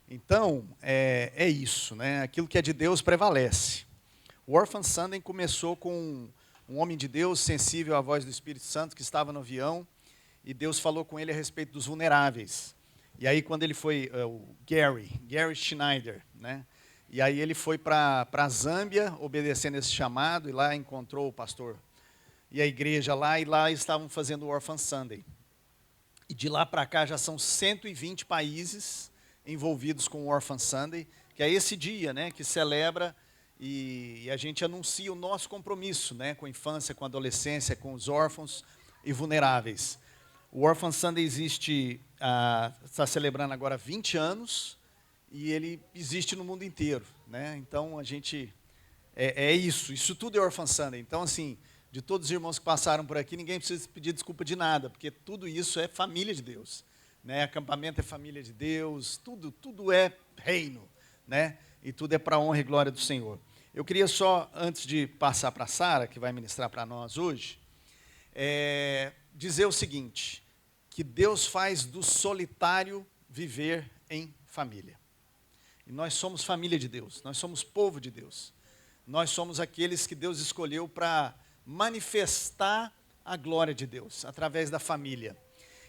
Então, é isso, né? Aquilo que é de Deus prevalece. O Orphan Sunday começou com um homem de Deus sensível à voz do Espírito Santo que estava no avião e Deus falou com ele a respeito dos vulneráveis. E aí quando ele foi, o Gary Schneider, né? E aí ele foi para a Zâmbia, obedecendo esse chamado, e lá encontrou o pastor e a igreja lá, e lá estavam fazendo o Orphan Sunday. E de lá para cá já são 120 países envolvidos com o Orphan Sunday, que é esse dia, né, que celebra e a gente anuncia o nosso compromisso, né, com a infância, com a adolescência, com os órfãos e vulneráveis. O Orphan Sunday existe, está celebrando agora 20 anos, e ele existe no mundo inteiro, né? Então a gente isso tudo é Orphan Sunday. Então assim, de todos os irmãos que passaram por aqui, ninguém precisa pedir desculpa de nada, porque tudo isso é família de Deus, né? Acampamento é família de Deus, tudo é reino, né? E tudo é para a honra e glória do Senhor. Eu queria só, antes de passar para a Sara, que vai ministrar para nós hoje, dizer o seguinte, que Deus faz do solitário viver em família. E nós somos família de Deus, nós somos povo de Deus. Nós somos aqueles que Deus escolheu para manifestar a glória de Deus, através da família.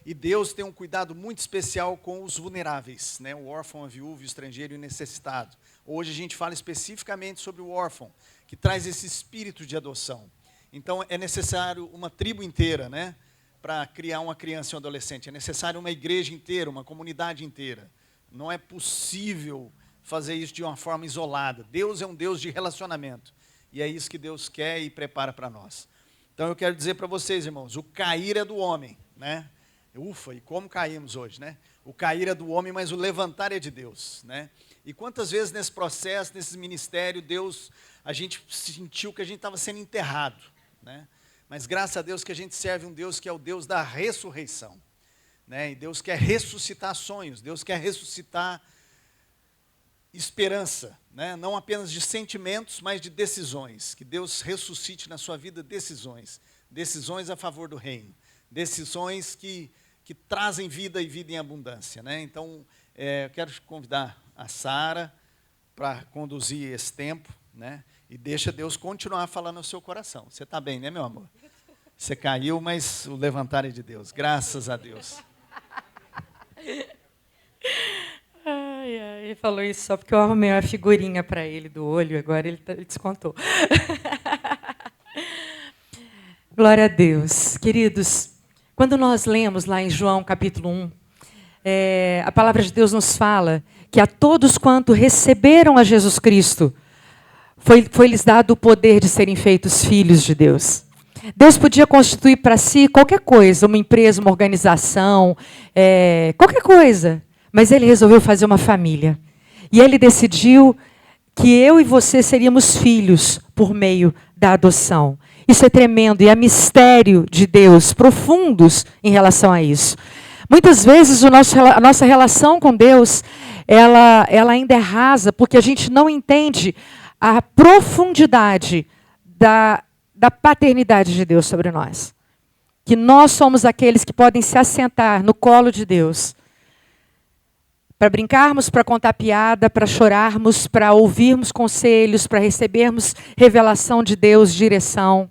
E Deus tem um cuidado muito especial com os vulneráveis, né? O órfão, a viúva, o estrangeiro e o necessitado. Hoje a gente fala especificamente sobre o órfão, que traz esse espírito de adoção. Então é necessário uma tribo inteira, né, para criar uma criança e um adolescente. É necessário uma igreja inteira, uma comunidade inteira. Não é possível fazer isso de uma forma isolada. Deus é um Deus de relacionamento. E é isso que Deus quer e prepara para nós. Então eu quero dizer para vocês, irmãos, o cair é do homem, né? Ufa, e como caímos hoje, né? O cair é do homem, mas o levantar é de Deus, né? E quantas vezes nesse processo, nesse ministério, a gente sentiu que a gente estava sendo enterrado, né? Mas graças a Deus que a gente serve um Deus que é o Deus da ressurreição, né? E Deus quer ressuscitar sonhos, Deus quer ressuscitar esperança, né? Não apenas de sentimentos, mas de decisões. Que Deus ressuscite na sua vida decisões a favor do reino, decisões que trazem vida e vida em abundância, né? Então, eu quero convidar a Sara para conduzir esse tempo, né? E deixa Deus continuar falando no seu coração. Você está bem, né, meu amor? Você caiu, mas o levantar é de Deus. Graças a Deus. Ele falou isso só porque eu arrumei uma figurinha para ele do olho, agora ele descontou. Glória a Deus. Queridos, quando nós lemos lá em João capítulo 1, a palavra de Deus nos fala que a todos quanto receberam a Jesus Cristo, foi-lhes dado o poder de serem feitos filhos de Deus. Deus podia constituir para si qualquer coisa, uma empresa, uma organização, qualquer coisa. Mas Ele resolveu fazer uma família. E Ele decidiu que eu e você seríamos filhos por meio da adoção. Isso é tremendo e é mistério de Deus, profundos em relação a isso. Muitas vezes a nossa relação com Deus, ela ainda é rasa, porque a gente não entende a profundidade da paternidade de Deus sobre nós. Que nós somos aqueles que podem se assentar no colo de Deus, para brincarmos, para contar piada, para chorarmos, para ouvirmos conselhos, para recebermos revelação de Deus, direção.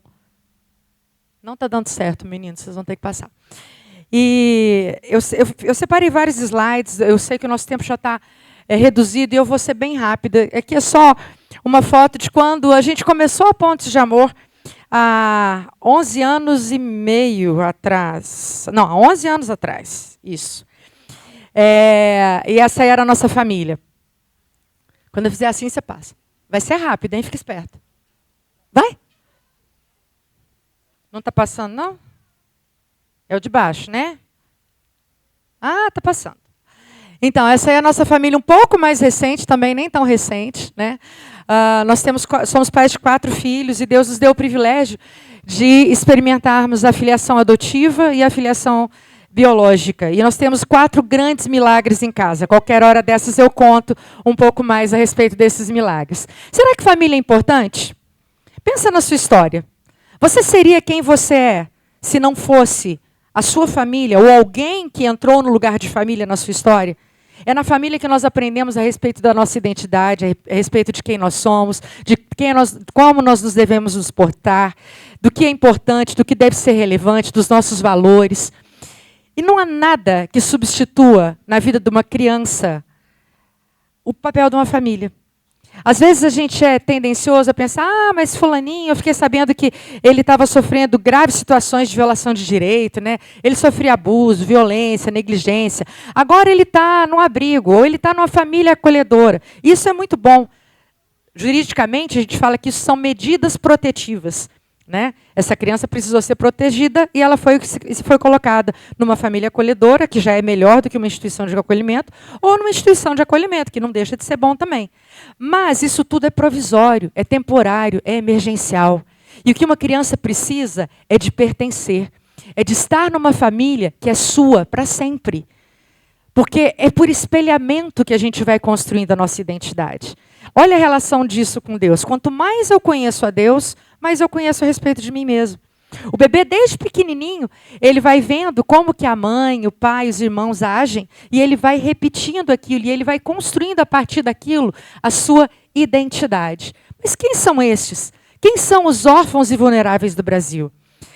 Não está dando certo, meninos, vocês vão ter que passar. E eu separei vários slides, eu sei que o nosso tempo já está reduzido, e eu vou ser bem rápida. Aqui é só uma foto de quando a gente começou a Pontes de Amor, há 11 anos e meio atrás. Não, há 11 anos atrás, isso. E essa era a nossa família. Quando eu fizer assim, você passa. Vai ser rápido, hein? Fica esperto. Vai? Não está passando, não? É o de baixo, né? Ah, está passando. Então, essa é a nossa família um pouco mais recente, também nem tão recente, né? Nós somos pais de 4 filhos e Deus nos deu o privilégio de experimentarmos a filiação adotiva e a filiação biológica. E nós temos 4 grandes milagres em casa. Qualquer hora dessas eu conto um pouco mais a respeito desses milagres. Será que família é importante? Pensa na sua história. Você seria quem você é se não fosse a sua família ou alguém que entrou no lugar de família na sua história? É na família que nós aprendemos a respeito da nossa identidade, a respeito de quem nós somos, de como nós nos devemos nos portar, do que é importante, do que deve ser relevante, dos nossos valores. E não há nada que substitua na vida de uma criança o papel de uma família. Às vezes a gente é tendencioso a pensar, mas fulaninho, eu fiquei sabendo que ele estava sofrendo graves situações de violação de direito, né? Ele sofria abuso, violência, negligência. Agora ele está no abrigo, ou ele está numa família acolhedora. Isso é muito bom. Juridicamente, a gente fala que isso são medidas protetivas. Né? Essa criança precisou ser protegida e ela foi colocada numa família acolhedora, que já é melhor do que uma instituição de acolhimento, ou numa instituição de acolhimento, que não deixa de ser bom também. Mas isso tudo é provisório, é temporário, é emergencial. E o que uma criança precisa é de pertencer, é de estar numa família que é sua para sempre. Porque é por espelhamento que a gente vai construindo a nossa identidade. Olha a relação disso com Deus. Quanto mais eu conheço a Deus, mais eu conheço a respeito de mim mesmo. O bebê, desde pequenininho, ele vai vendo como que a mãe, o pai, os irmãos agem, e ele vai repetindo aquilo, e ele vai construindo a partir daquilo a sua identidade. Mas quem são estes? Quem são os órfãos e vulneráveis do Brasil?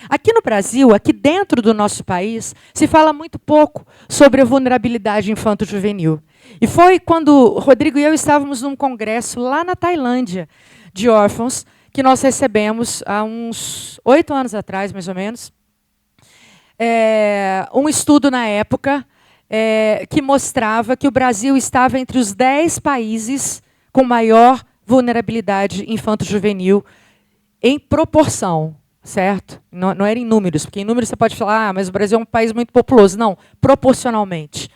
Aqui no Brasil, aqui dentro do nosso país, se fala muito pouco sobre a vulnerabilidade infanto-juvenil. E foi quando o Rodrigo e eu estávamos num congresso lá na Tailândia, de órfãos, que nós recebemos há uns 8 anos atrás, mais ou menos, um estudo na época que mostrava que o Brasil estava entre os 10 países com maior vulnerabilidade infanto-juvenil em proporção. Certo? Não era em números, porque em números você pode falar, mas o Brasil é um país muito populoso. Não, proporcionalmente.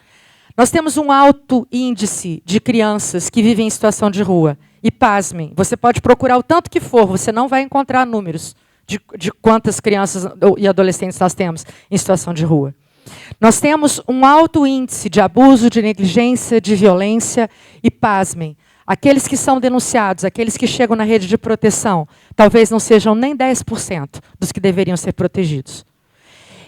Nós temos um alto índice de crianças que vivem em situação de rua. E pasmem, você pode procurar o tanto que for, você não vai encontrar números de quantas crianças e adolescentes nós temos em situação de rua. Nós temos um alto índice de abuso, de negligência, de violência e pasmem. Aqueles que são denunciados, aqueles que chegam na rede de proteção, talvez não sejam nem 10% dos que deveriam ser protegidos.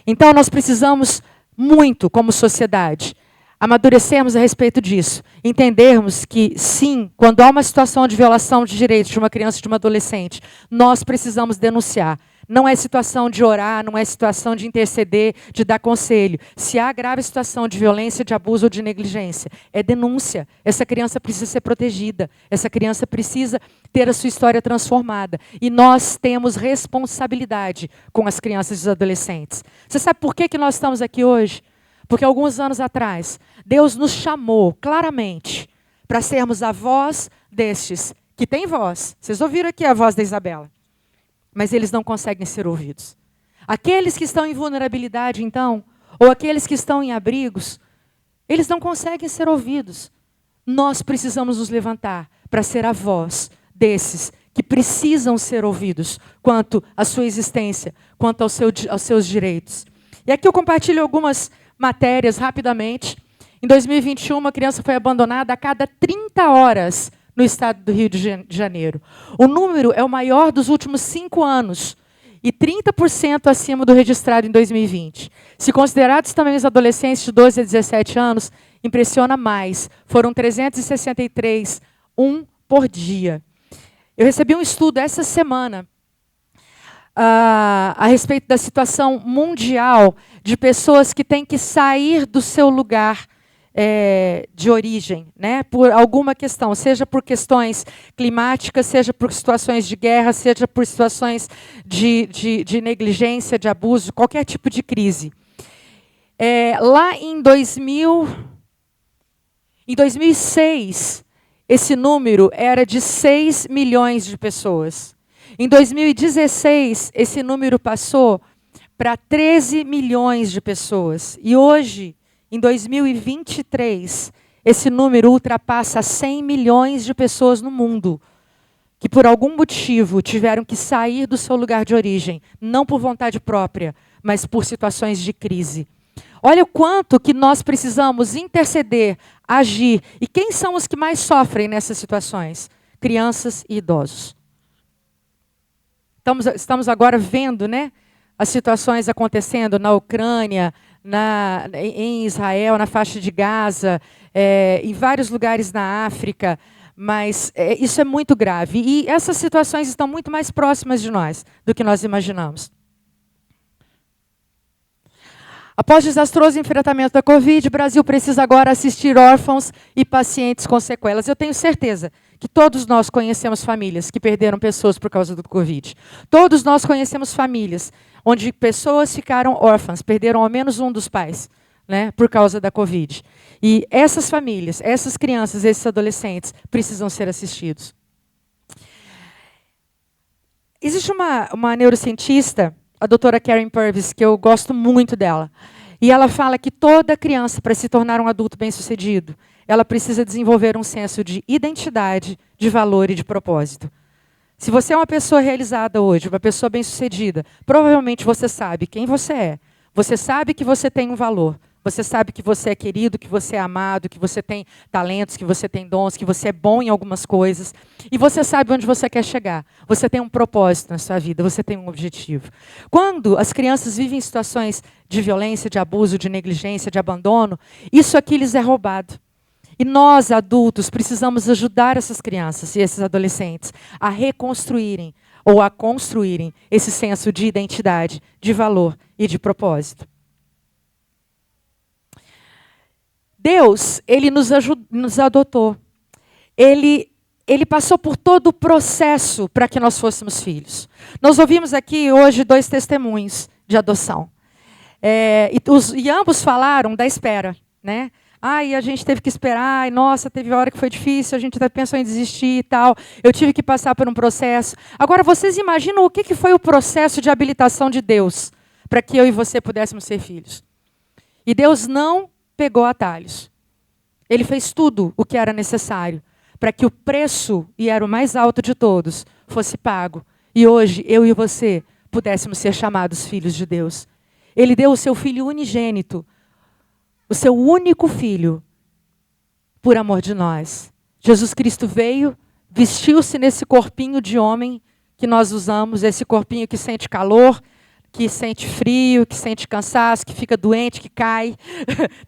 Então, nós precisamos muito, como sociedade, amadurecermos a respeito disso. Entendermos que, sim, quando há uma situação de violação de direitos de uma criança e de uma adolescente, nós precisamos denunciar. Não é situação de orar, não é situação de interceder, de dar conselho. Se há grave situação de violência, de abuso ou de negligência, é denúncia. Essa criança precisa ser protegida. Essa criança precisa ter a sua história transformada. E nós temos responsabilidade com as crianças e os adolescentes. Você sabe por que nós estamos aqui hoje? Porque alguns anos atrás, Deus nos chamou claramente para sermos a voz destes que têm voz. Vocês ouviram aqui a voz da Isabela. Mas eles não conseguem ser ouvidos. Aqueles que estão em vulnerabilidade, então, ou aqueles que estão em abrigos, eles não conseguem ser ouvidos. Nós precisamos nos levantar para ser a voz desses que precisam ser ouvidos quanto à sua existência, quanto aos seus direitos. E aqui eu compartilho algumas matérias rapidamente. Em 2021, uma criança foi abandonada a cada 30 horas no estado do Rio de Janeiro. O número é o maior dos últimos 5 anos e 30% acima do registrado em 2020. Se considerados também os adolescentes de 12 a 17 anos, impressiona mais. Foram 363, um por dia. Eu recebi um estudo essa semana a respeito da situação mundial de pessoas que têm que sair do seu lugar de origem, né, por alguma questão, seja por questões climáticas, seja por situações de guerra, seja por situações de negligência, de abuso, qualquer tipo de crise. Lá em 2006, esse número era de 6 milhões de pessoas. Em 2016, esse número passou para 13 milhões de pessoas. E hoje, em 2023, esse número ultrapassa 100 milhões de pessoas no mundo que, por algum motivo, tiveram que sair do seu lugar de origem, não por vontade própria, mas por situações de crise. Olha o quanto que nós precisamos interceder, agir. E quem são os que mais sofrem nessas situações? Crianças e idosos. Estamos agora vendo, né, as situações acontecendo na Ucrânia, em Israel, na faixa de Gaza, em vários lugares na África, mas isso é muito grave. E essas situações estão muito mais próximas de nós do que nós imaginamos. Após desastroso enfrentamento da Covid, o Brasil precisa agora assistir órfãos e pacientes com sequelas. Eu tenho certeza que todos nós conhecemos famílias que perderam pessoas por causa do Covid. Todos nós conhecemos famílias onde pessoas ficaram órfãs, perderam ao menos um dos pais, né, por causa da Covid. E essas famílias, essas crianças, esses adolescentes precisam ser assistidos. Existe uma neurocientista, a doutora Karen Purvis, que eu gosto muito dela. E ela fala que toda criança, para se tornar um adulto bem-sucedido, ela precisa desenvolver um senso de identidade, de valor e de propósito. Se você é uma pessoa realizada hoje, uma pessoa bem-sucedida, provavelmente você sabe quem você é. Você sabe que você tem um valor. Você sabe que você é querido, que você é amado, que você tem talentos, que você tem dons, que você é bom em algumas coisas. E você sabe onde você quer chegar. Você tem um propósito na sua vida, você tem um objetivo. Quando as crianças vivem situações de violência, de abuso, de negligência, de abandono, isso aqui lhes é roubado. E nós, adultos, precisamos ajudar essas crianças e esses adolescentes a reconstruírem ou a construírem esse senso de identidade, de valor e de propósito. Deus, Ele nos adotou. Ele passou por todo o processo para que nós fôssemos filhos. Nós ouvimos aqui hoje 2 testemunhos de adoção. E ambos falaram da espera, né? E a gente teve que esperar, e nossa, teve hora que foi difícil, a gente até pensou em desistir e tal. Eu tive que passar por um processo. Agora, vocês imaginam o que foi o processo de habilitação de Deus para que eu e você pudéssemos ser filhos? E Deus não pegou atalhos. Ele fez tudo o que era necessário para que o preço, e era o mais alto de todos, fosse pago. E hoje, eu e você pudéssemos ser chamados filhos de Deus. Ele deu o seu Filho unigênito, o seu único Filho, por amor de nós. Jesus Cristo veio, vestiu-se nesse corpinho de homem que nós usamos, esse corpinho que sente calor, que sente frio, que sente cansaço, que fica doente, que cai,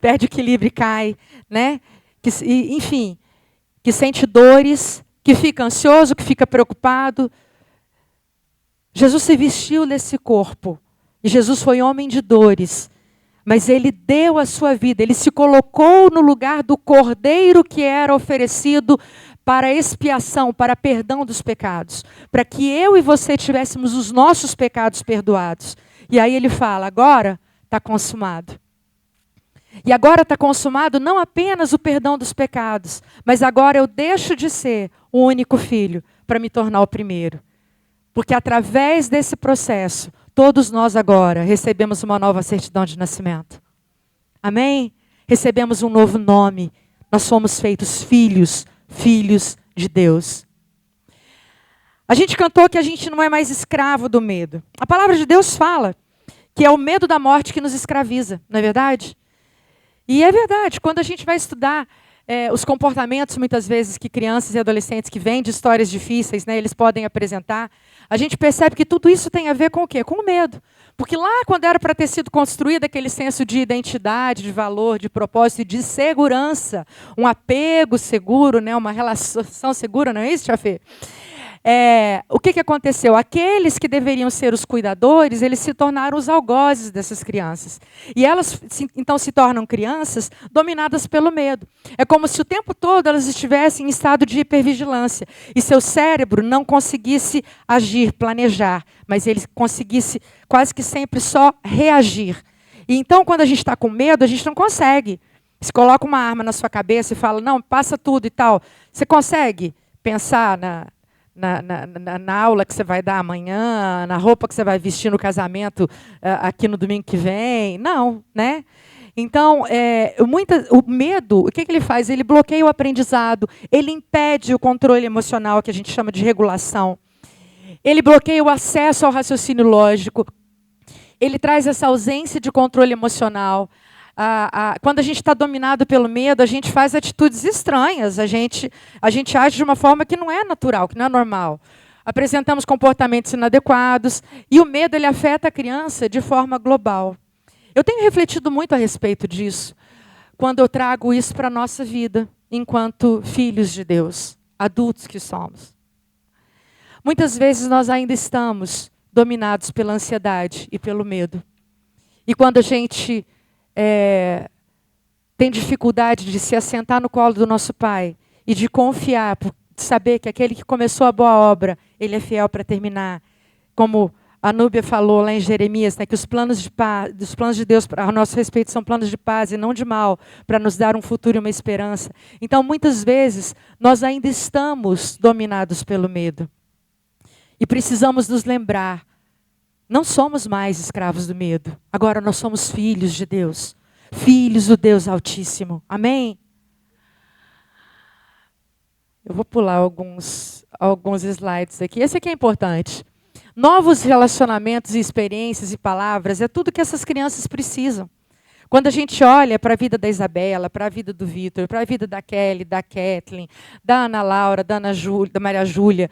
perde o equilíbrio e cai, né? Enfim, que sente dores, que fica ansioso, que fica preocupado. Jesus se vestiu desse corpo. E Jesus foi homem de dores. Mas Ele deu a sua vida. Ele se colocou no lugar do cordeiro que era oferecido para expiação, para perdão dos pecados. Para que eu e você tivéssemos os nossos pecados perdoados. E aí Ele fala, agora está consumado. E agora está consumado não apenas o perdão dos pecados, mas agora eu deixo de ser o único filho para me tornar o primeiro. Porque através desse processo, todos nós agora recebemos uma nova certidão de nascimento. Amém? Recebemos um novo nome. Nós somos feitos filhos de Deus. A gente cantou que a gente não é mais escravo do medo. A palavra de Deus fala que é o medo da morte que nos escraviza, não é verdade? E é verdade, quando a gente vai estudar os comportamentos, muitas vezes, que crianças e adolescentes que vêm de histórias difíceis, né, eles podem apresentar, a gente percebe que tudo isso tem a ver com o quê? Com o medo. Porque lá, quando era para ter sido construído aquele senso de identidade, de valor, de propósito e de segurança, um apego seguro, né, uma relação segura, não é isso, Tia Fê? O que aconteceu? Aqueles que deveriam ser os cuidadores, eles se tornaram os algozes dessas crianças. E elas, então, se tornam crianças dominadas pelo medo. É como se o tempo todo elas estivessem em estado de hipervigilância. E seu cérebro não conseguisse agir, planejar, mas ele conseguisse quase que sempre só reagir. E então, quando a gente está com medo, a gente não consegue. Se coloca uma arma na sua cabeça e fala, não, passa tudo e tal. Você consegue pensar na aula que você vai dar amanhã, na roupa que você vai vestir no casamento aqui no domingo que vem? Não, né? Então, o medo, o que ele faz? Ele bloqueia o aprendizado, ele impede o controle emocional, que a gente chama de regulação. Ele bloqueia o acesso ao raciocínio lógico. Ele traz essa ausência de controle emocional. Quando a gente está dominado pelo medo, a gente faz atitudes estranhas, a gente age de uma forma que não é natural, que não é normal. Apresentamos comportamentos inadequados e o medo ele afeta a criança de forma global. Eu tenho refletido muito a respeito disso, quando eu trago isso para a nossa vida, enquanto filhos de Deus, adultos que somos. Muitas vezes nós ainda estamos dominados pela ansiedade e pelo medo. E quando a gente tem dificuldade de se assentar no colo do nosso Pai e de confiar, de saber que aquele que começou a boa obra, Ele é fiel para terminar. Como a Núbia falou lá em Jeremias, né, que os planos de Deus a nosso respeito são planos de paz e não de mal, para nos dar um futuro e uma esperança. Então, muitas vezes, nós ainda estamos dominados pelo medo. E precisamos nos lembrar, não somos mais escravos do medo. Agora nós somos filhos de Deus. Filhos do Deus Altíssimo. Amém? Eu vou pular alguns slides aqui. Esse aqui é importante. Novos relacionamentos e experiências e palavras é tudo que essas crianças precisam. Quando a gente olha para a vida da Isabela, para a vida do Vitor, para a vida da Kelly, da Kathleen, da Ana Laura, da Maria Júlia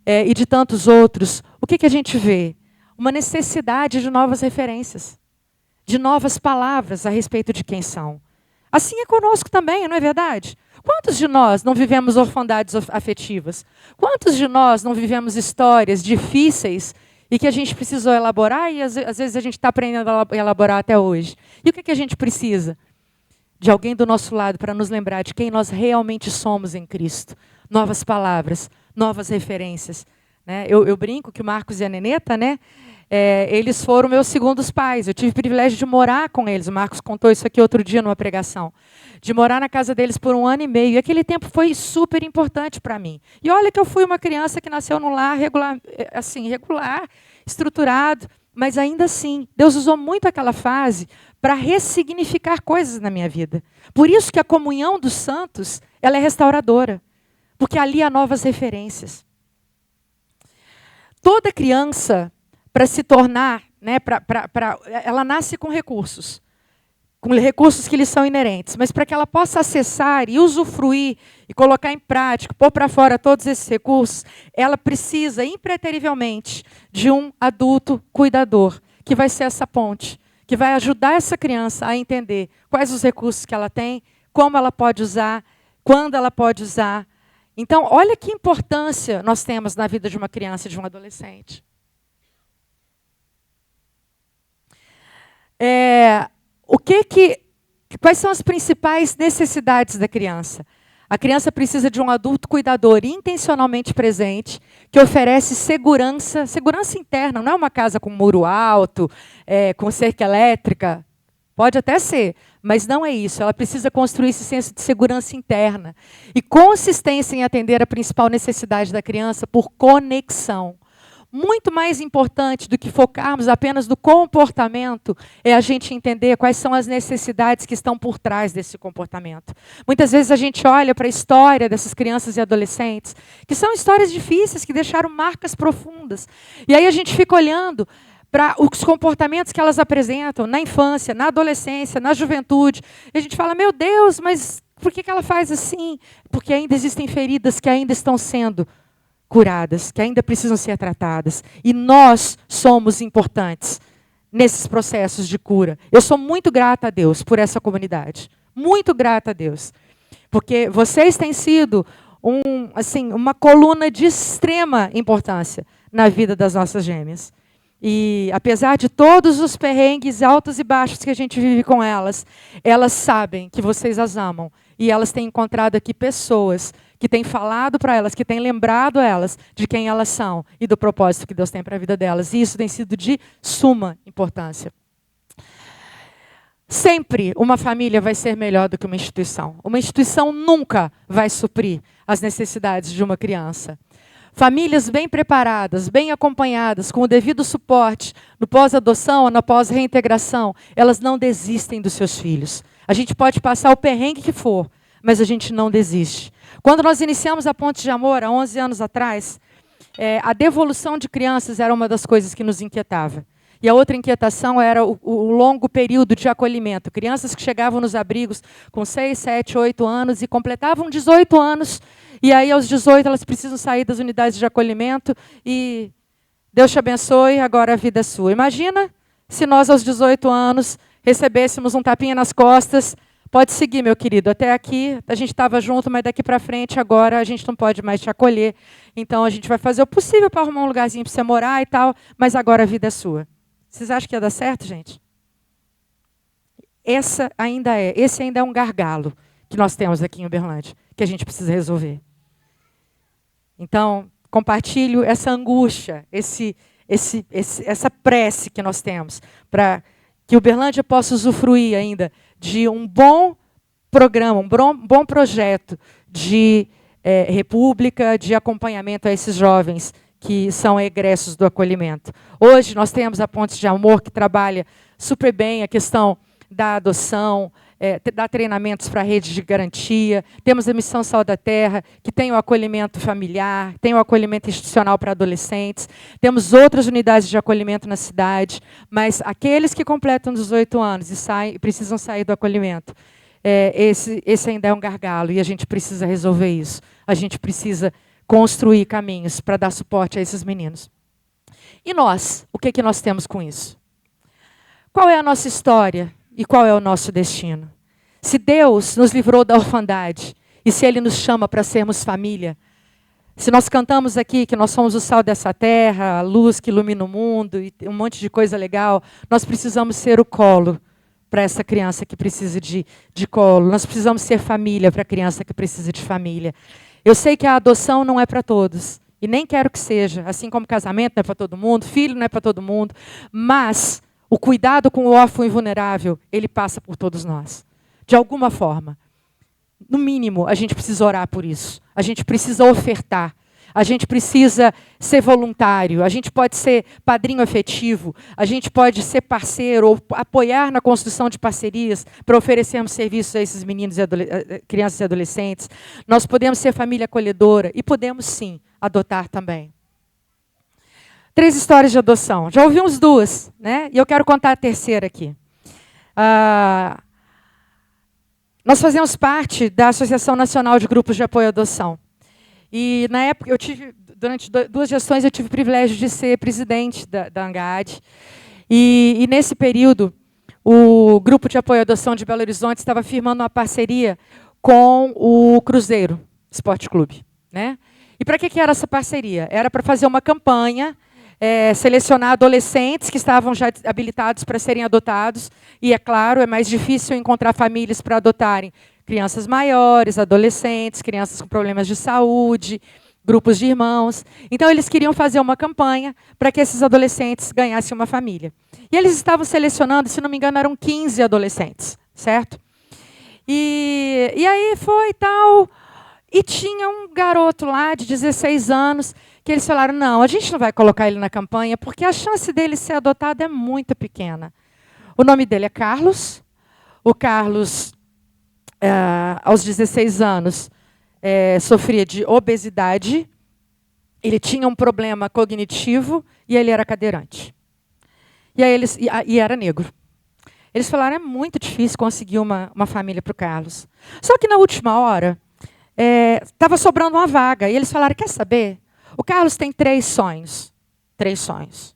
e de tantos outros, o que a gente vê? Uma necessidade de novas referências, de novas palavras a respeito de quem são. Assim é conosco também, não é verdade? Quantos de nós não vivemos orfandades afetivas? Quantos de nós não vivemos histórias difíceis e que a gente precisou elaborar e às vezes a gente está aprendendo a elaborar até hoje? E o que a gente precisa? De alguém do nosso lado para nos lembrar de quem nós realmente somos em Cristo. Novas palavras, novas referências. Né? Eu brinco que o Marcos e a Neneta, né? Eles foram meus segundos pais. Eu tive o privilégio de morar com eles. O Marcos contou isso aqui outro dia numa pregação. De morar na casa deles por 1 ano e meio. E aquele tempo foi super importante para mim. E olha que eu fui uma criança que nasceu num lar regular, estruturado. Mas ainda assim, Deus usou muito aquela fase para ressignificar coisas na minha vida. Por isso que a comunhão dos santos, ela é restauradora. Porque ali há novas referências. Toda criança, para se tornar, né, ela nasce com recursos que lhe são inerentes, mas para que ela possa acessar e usufruir e colocar em prática, pôr para fora todos esses recursos, ela precisa impreterivelmente de um adulto cuidador, que vai ser essa ponte, que vai ajudar essa criança a entender quais os recursos que ela tem, como ela pode usar, quando ela pode usar. Então, olha que importância nós temos na vida de uma criança e de um adolescente. Quais são as principais necessidades da criança? A criança precisa de um adulto cuidador intencionalmente presente, que oferece segurança interna. Não é uma casa com muro alto, com cerca elétrica. Pode até ser, mas não é isso. Ela precisa construir esse senso de segurança interna. E consistência em atender a principal necessidade da criança por conexão. Muito mais importante do que focarmos apenas no comportamento é a gente entender quais são as necessidades que estão por trás desse comportamento. Muitas vezes a gente olha para a história dessas crianças e adolescentes, que são histórias difíceis, que deixaram marcas profundas. E aí a gente fica olhando para os comportamentos que elas apresentam na infância, na adolescência, na juventude. E a gente fala, meu Deus, mas por que ela faz assim? Porque ainda existem feridas que ainda estão sendo curadas, que ainda precisam ser tratadas. E nós somos importantes nesses processos de cura. Eu sou muito grata a Deus por essa comunidade. Muito grata a Deus. Porque vocês têm sido uma coluna de extrema importância na vida das nossas gêmeas. E apesar de todos os perrengues altos e baixos que a gente vive com elas sabem que vocês as amam. E elas têm encontrado aqui pessoas que têm falado para elas, que têm lembrado elas de quem elas são e do propósito que Deus tem para a vida delas. E isso tem sido de suma importância. Sempre uma família vai ser melhor do que uma instituição. Uma instituição nunca vai suprir as necessidades de uma criança. Famílias bem preparadas, bem acompanhadas, com o devido suporte no pós-adoção ou na pós-reintegração, elas não desistem dos seus filhos. A gente pode passar o perrengue que for, mas a gente não desiste. Quando nós iniciamos a Ponte de Amor, há 11 anos atrás, a devolução de crianças era uma das coisas que nos inquietava. E a outra inquietação era o longo período de acolhimento. Crianças que chegavam nos abrigos com 6, 7, 8 anos e completavam 18 anos. E aí, aos 18, elas precisam sair das unidades de acolhimento. E Deus te abençoe, agora a vida é sua. Imagina se nós, aos 18 anos, recebêssemos um tapinha nas costas. Pode seguir, meu querido. Até aqui a gente estava junto, mas daqui para frente agora a gente não pode mais te acolher. Então a gente vai fazer o possível para arrumar um lugarzinho para você morar e tal, mas agora a vida é sua. Vocês acham que ia dar certo, gente? esse ainda é um gargalo que nós temos aqui em Uberlândia, que a gente precisa resolver. Então, compartilho essa angústia, essa prece que nós temos, para que Uberlândia possa usufruir ainda de um bom programa, um bom projeto de república, de acompanhamento a esses jovens que são egressos do acolhimento. Hoje nós temos a Pontes de Amor, que trabalha super bem a questão da adoção, dá treinamentos para a rede de garantia. Temos a Missão Sal da Terra, que tem o acolhimento familiar, tem o acolhimento institucional para adolescentes. Temos outras unidades de acolhimento na cidade, mas aqueles que completam 18 anos e precisam sair do acolhimento, esse ainda é um gargalo, e a gente precisa resolver isso. A gente precisa construir caminhos para dar suporte a esses meninos. E nós? O que nós temos com isso? Qual é a nossa história e qual é o nosso destino? Se Deus nos livrou da orfandade e se Ele nos chama para sermos família, se nós cantamos aqui que nós somos o sal dessa terra, a luz que ilumina o mundo e um monte de coisa legal, nós precisamos ser o colo para essa criança que precisa de colo. Nós precisamos ser família para a criança que precisa de família. Eu sei que a adoção não é para todos, e nem quero que seja, assim como casamento não é para todo mundo, filho não é para todo mundo, mas o cuidado com o órfão e vulnerável, ele passa por todos nós. De alguma forma. No mínimo, a gente precisa orar por isso. A gente precisa ofertar. A gente precisa ser voluntário. A gente pode ser padrinho afetivo. A gente pode ser parceiro ou apoiar na construção de parcerias para oferecermos serviços a esses meninos, crianças e adolescentes. Nós podemos ser família acolhedora e podemos, sim, adotar também. 3 histórias de adoção. Já ouvimos 2, né? E eu quero contar a terceira aqui. Nós fazemos parte da Associação Nacional de Grupos de Apoio à Adoção. E, na época, durante 2 gestões, eu tive o privilégio de ser presidente da ANGAD. E, nesse período, o Grupo de Apoio à Adoção de Belo Horizonte estava firmando uma parceria com o Cruzeiro Esporte Clube, né? E para que era essa parceria? Era para fazer uma campanha, selecionar adolescentes que estavam já habilitados para serem adotados. E, é claro, é mais difícil encontrar famílias para adotarem crianças maiores, adolescentes, crianças com problemas de saúde, grupos de irmãos. Então, eles queriam fazer uma campanha para que esses adolescentes ganhassem uma família. E eles estavam selecionando, se não me engano, eram 15 adolescentes, certo? E aí foi e tal. E tinha um garoto lá de 16 anos que eles falaram, não, a gente não vai colocar ele na campanha porque a chance dele ser adotado é muito pequena. O nome dele é Carlos. O Carlos, aos 16 anos, sofria de obesidade, ele tinha um problema cognitivo e ele era cadeirante. E aí e era negro. Eles falaram, é muito difícil conseguir uma família para o Carlos. Só que na última hora, estava sobrando uma vaga. E eles falaram, quer saber? O Carlos tem 3 sonhos. 3 sonhos.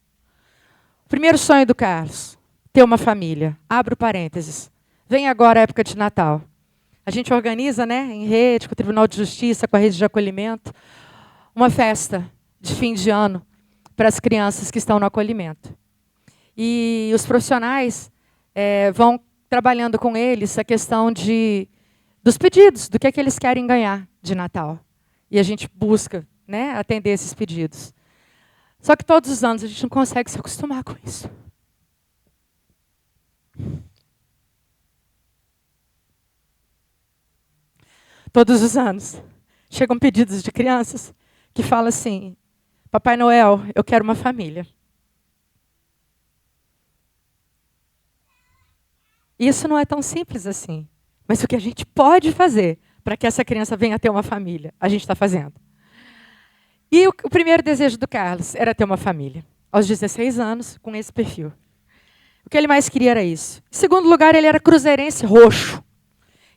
O primeiro sonho do Carlos, ter uma família. Abro parênteses. Vem agora a época de Natal. A gente organiza, né, em rede, com o Tribunal de Justiça, com a rede de acolhimento, uma festa de fim de ano para as crianças que estão no acolhimento. E os profissionais vão trabalhando com eles a questão dos pedidos, do que é que eles querem ganhar de Natal. E a gente busca, né, atender esses pedidos. Só que todos os anos a gente não consegue se acostumar com isso. Todos os anos chegam pedidos de crianças que falam assim, Papai Noel, eu quero uma família. Isso não é tão simples assim. Mas o que a gente pode fazer para que essa criança venha a ter uma família, a gente está fazendo. E o primeiro desejo do Carlos era ter uma família. Aos 16 anos, com esse perfil. O que ele mais queria era isso. Em segundo lugar, ele era cruzeirense roxo.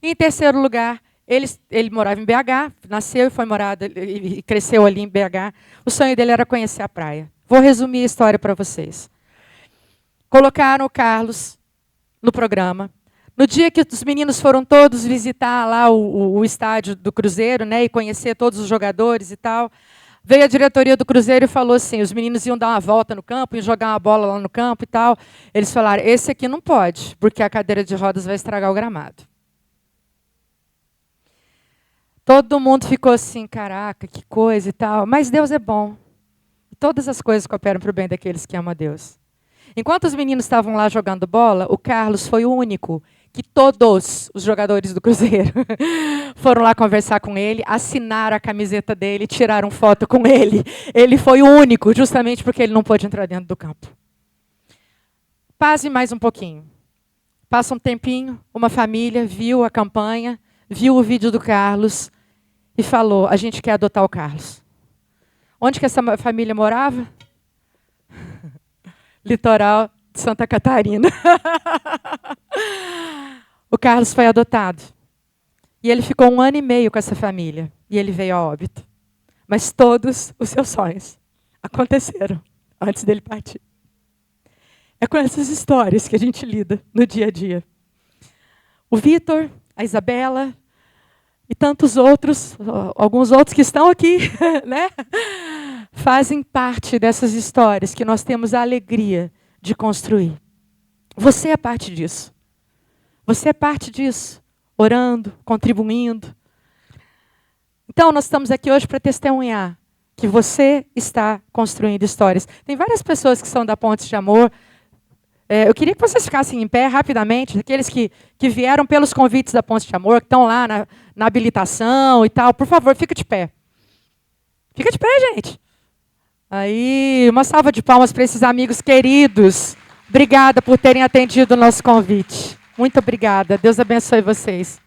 E em terceiro lugar, ele morava em BH, nasceu e foi morado e cresceu ali em BH. O sonho dele era conhecer a praia. Vou resumir a história para vocês. Colocaram o Carlos no programa. No dia que os meninos foram todos visitar lá o estádio do Cruzeiro, né, e conhecer todos os jogadores e tal, Veio a diretoria do Cruzeiro e falou assim, os meninos iam dar uma volta no campo, iam jogar uma bola lá no campo e tal. Eles falaram, esse aqui não pode, porque a cadeira de rodas vai estragar o gramado. Todo mundo ficou assim, caraca, que coisa e tal. Mas Deus é bom. Todas as coisas cooperam para o bem daqueles que amam a Deus. Enquanto os meninos estavam lá jogando bola, o Carlos foi o único que todos os jogadores do Cruzeiro foram lá conversar com ele, assinaram a camiseta dele, tiraram foto com ele. Ele foi o único, justamente porque ele não pôde entrar dentro do campo. Passe mais um pouquinho. Passa um tempinho, uma família viu a campanha, viu o vídeo do Carlos e falou, a gente quer adotar o Carlos. Onde que essa família morava? Litoral de Santa Catarina. O Carlos foi adotado. E ele ficou 1 ano e meio com essa família. E ele veio a óbito. Mas todos os seus sonhos aconteceram antes dele partir. É com essas histórias que a gente lida no dia a dia. O Vitor, a Isabela e tantos outros, alguns outros que estão aqui, né? Fazem parte dessas histórias que nós temos a alegria de construir. Você é parte disso. Você é parte disso, orando, contribuindo. Então, nós estamos aqui hoje para testemunhar que você está construindo histórias. Tem várias pessoas que são da Pontes de Amor. Eu queria que vocês ficassem em pé rapidamente, aqueles que vieram pelos convites da Pontes de Amor, que estão lá na habilitação e tal. Por favor, fica de pé. Fica de pé, gente. Aí, uma salva de palmas para esses amigos queridos. Obrigada por terem atendido o nosso convite. Muito obrigada. Deus abençoe vocês.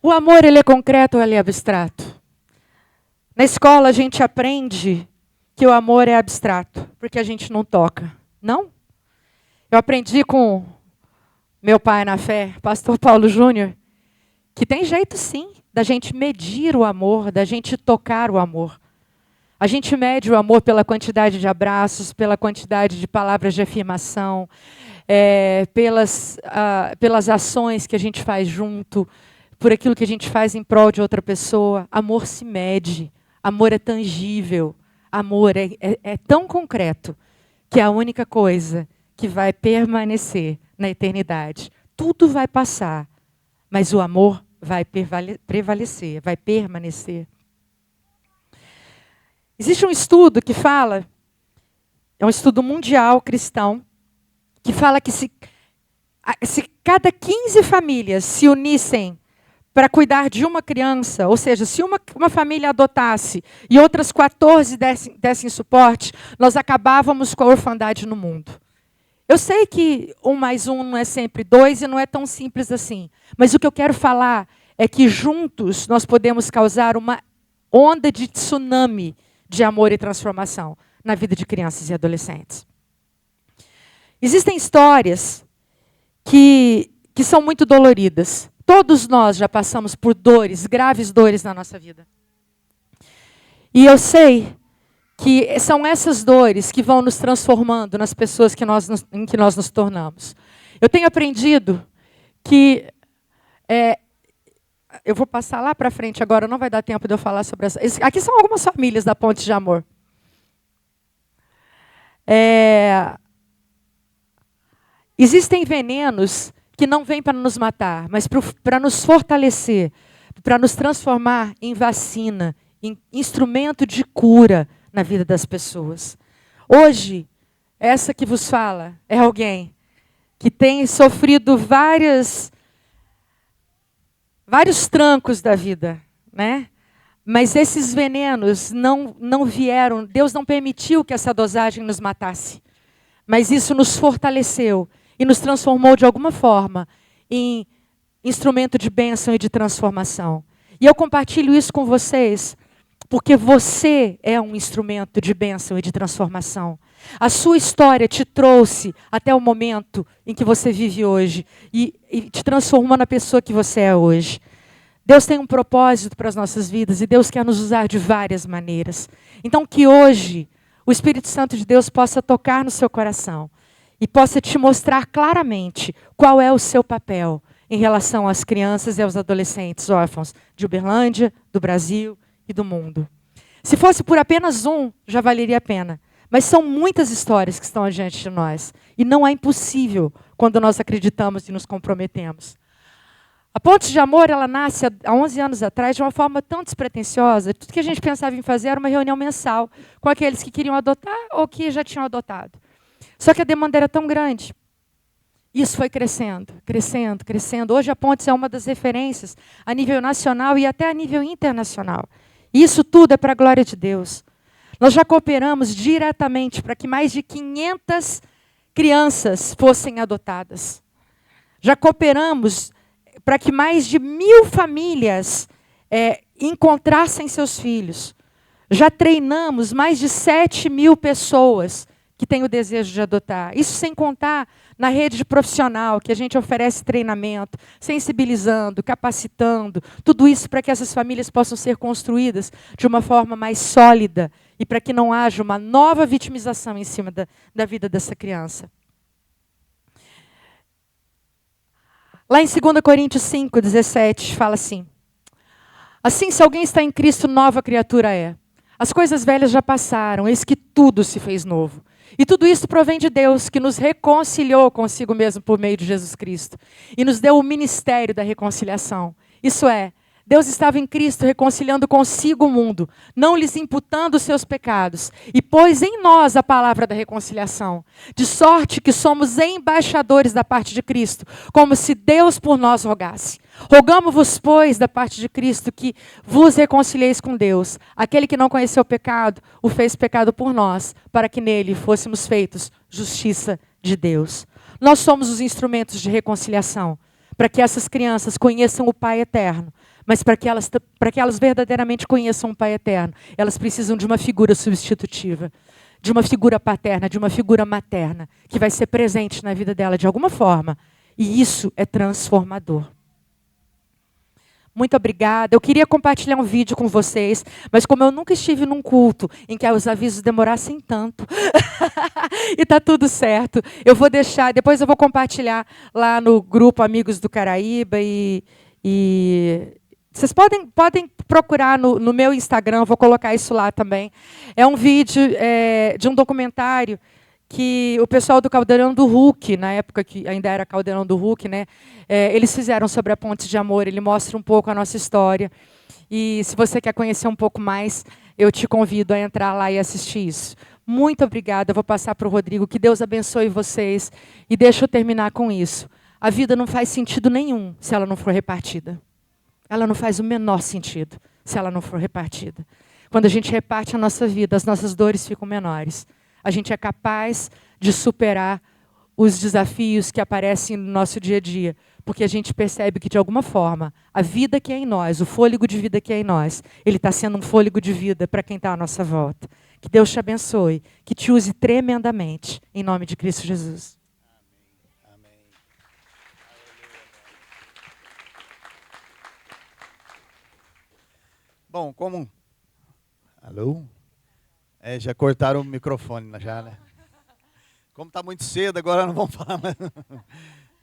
O amor, ele é concreto ou ele é abstrato? Na escola, a gente aprende que o amor é abstrato, porque a gente não toca. Não? Eu aprendi com meu pai na fé, pastor Paulo Júnior, que tem jeito sim da gente medir o amor, da gente tocar o amor. A gente mede o amor pela quantidade de abraços, pela quantidade de palavras de afirmação, pelas ações que a gente faz junto, por aquilo que a gente faz em prol de outra pessoa. Amor se mede, amor é tangível, amor é tão concreto que é a única coisa que vai permanecer na eternidade. Tudo vai passar, mas o amor vai prevalecer, vai permanecer. Existe um estudo que fala, é um estudo mundial cristão, que fala que se cada 15 famílias se unissem para cuidar de uma criança, ou seja, se uma família adotasse e outras 14 dessem suporte, nós acabávamos com a orfandade no mundo. Eu sei que 1 mais 1 não é sempre 2 e não é tão simples assim, mas o que eu quero falar é que juntos nós podemos causar uma onda de tsunami de amor e transformação na vida de crianças e adolescentes. Existem histórias que são muito doloridas. Todos nós já passamos por dores, graves dores na nossa vida. E eu sei que são essas dores que vão nos transformando nas pessoas em que nós nos tornamos. Eu tenho aprendido que... eu vou passar lá para frente agora, não vai dar tempo de eu falar sobre essa. Aqui são algumas famílias da Ponte de Amor. Existem venenos que não vêm para nos matar, mas para nos fortalecer, para nos transformar em vacina, em instrumento de cura na vida das pessoas. Hoje, essa que vos fala é alguém que tem sofrido vários trancos da vida, né? Mas esses venenos não vieram, Deus não permitiu que essa dosagem nos matasse. Mas isso nos fortaleceu e nos transformou de alguma forma em instrumento de bênção e de transformação. E eu compartilho isso com vocês porque você é um instrumento de bênção e de transformação. A sua história te trouxe até o momento em que você vive hoje e te transformou na pessoa que você é hoje. Deus tem um propósito para as nossas vidas e Deus quer nos usar de várias maneiras. Então que hoje o Espírito Santo de Deus possa tocar no seu coração e possa te mostrar claramente qual é o seu papel em relação às crianças e aos adolescentes órfãos de Uberlândia, do Brasil e do mundo. Se fosse por apenas um, já valeria a pena. Mas são muitas histórias que estão diante de nós. E não é impossível quando nós acreditamos e nos comprometemos. A Pontes de Amor, ela nasce há 11 anos atrás de uma forma tão despretensiosa. Tudo que a gente pensava em fazer era uma reunião mensal com aqueles que queriam adotar ou que já tinham adotado. Só que a demanda era tão grande. Isso foi crescendo, crescendo, crescendo. Hoje a Pontes é uma das referências a nível nacional e até a nível internacional. E isso tudo é para a glória de Deus. Nós já cooperamos diretamente para que mais de 500 crianças fossem adotadas. Já cooperamos para que mais de 1.000 famílias encontrassem seus filhos. Já treinamos mais de 7.000 pessoas que têm o desejo de adotar. Isso sem contar na rede profissional, que a gente oferece treinamento, sensibilizando, capacitando, tudo isso para que essas famílias possam ser construídas de uma forma mais sólida e para que não haja uma nova vitimização em cima da vida dessa criança. Lá em 2 Coríntios 5, 17, fala assim: assim, se alguém está em Cristo, nova criatura é. As coisas velhas já passaram, eis que tudo se fez novo. E tudo isso provém de Deus, que nos reconciliou consigo mesmo por meio de Jesus Cristo. E nos deu o ministério da reconciliação. Isso é, Deus estava em Cristo reconciliando consigo o mundo, não lhes imputando os seus pecados, e pôs em nós a palavra da reconciliação, de sorte que somos embaixadores da parte de Cristo, como se Deus por nós rogasse. Rogamo-vos, pois, da parte de Cristo, que vos reconcilieis com Deus. Aquele que não conheceu o pecado, o fez pecado por nós, para que nele fôssemos feitos justiça de Deus. Nós somos os instrumentos de reconciliação, para que essas crianças conheçam o Pai eterno. Mas para que elas verdadeiramente conheçam o Pai eterno, elas precisam de uma figura substitutiva, de uma figura paterna, de uma figura materna, que vai ser presente na vida dela de alguma forma. E isso é transformador. Muito obrigada. Eu queria compartilhar um vídeo com vocês, mas como eu nunca estive num culto em que os avisos demorassem tanto, e está tudo certo, eu vou deixar, depois eu vou compartilhar lá no grupo Amigos do Caraíba e vocês podem procurar no meu Instagram, vou colocar isso lá também. É um vídeo de um documentário que o pessoal do Caldeirão do Hulk, na época que ainda era Caldeirão do Hulk, né, eles fizeram sobre a Pontes de Amor. Ele mostra um pouco a nossa história. E se você quer conhecer um pouco mais, eu te convido a entrar lá e assistir isso. Muito obrigada. Eu vou passar para o Rodrigo. Que Deus abençoe vocês. E deixa eu terminar com isso. A vida não faz sentido nenhum se ela não for repartida. Ela não faz o menor sentido se ela não for repartida. Quando a gente reparte a nossa vida, as nossas dores ficam menores. A gente é capaz de superar os desafios que aparecem no nosso dia a dia, porque a gente percebe que, de alguma forma, a vida que é em nós, o fôlego de vida que é em nós, ele está sendo um fôlego de vida para quem está à nossa volta. Que Deus te abençoe, que te use tremendamente, em nome de Cristo Jesus. Amém. Bom, como... Alô? Já cortaram o microfone já, né? Como está muito cedo, agora não vamos falar mais.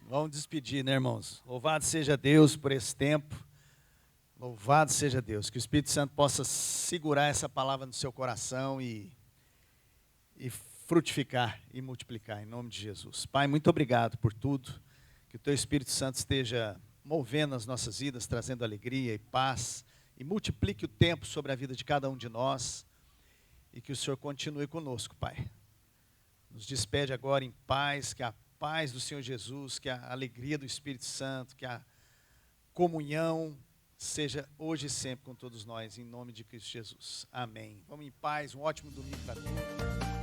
Vamos despedir, né, irmãos? Louvado seja Deus por esse tempo. Louvado seja Deus. Que o Espírito Santo possa segurar essa palavra no seu coração e frutificar e multiplicar, em nome de Jesus. Pai, muito obrigado por tudo. Que o teu Espírito Santo esteja movendo as nossas vidas, trazendo alegria e paz. E multiplique o tempo sobre a vida de cada um de nós. E que o Senhor continue conosco, Pai. Nos despede agora em paz, que a paz do Senhor Jesus, que a alegria do Espírito Santo, que a comunhão seja hoje e sempre com todos nós, em nome de Cristo Jesus. Amém. Vamos em paz, um ótimo domingo para todos.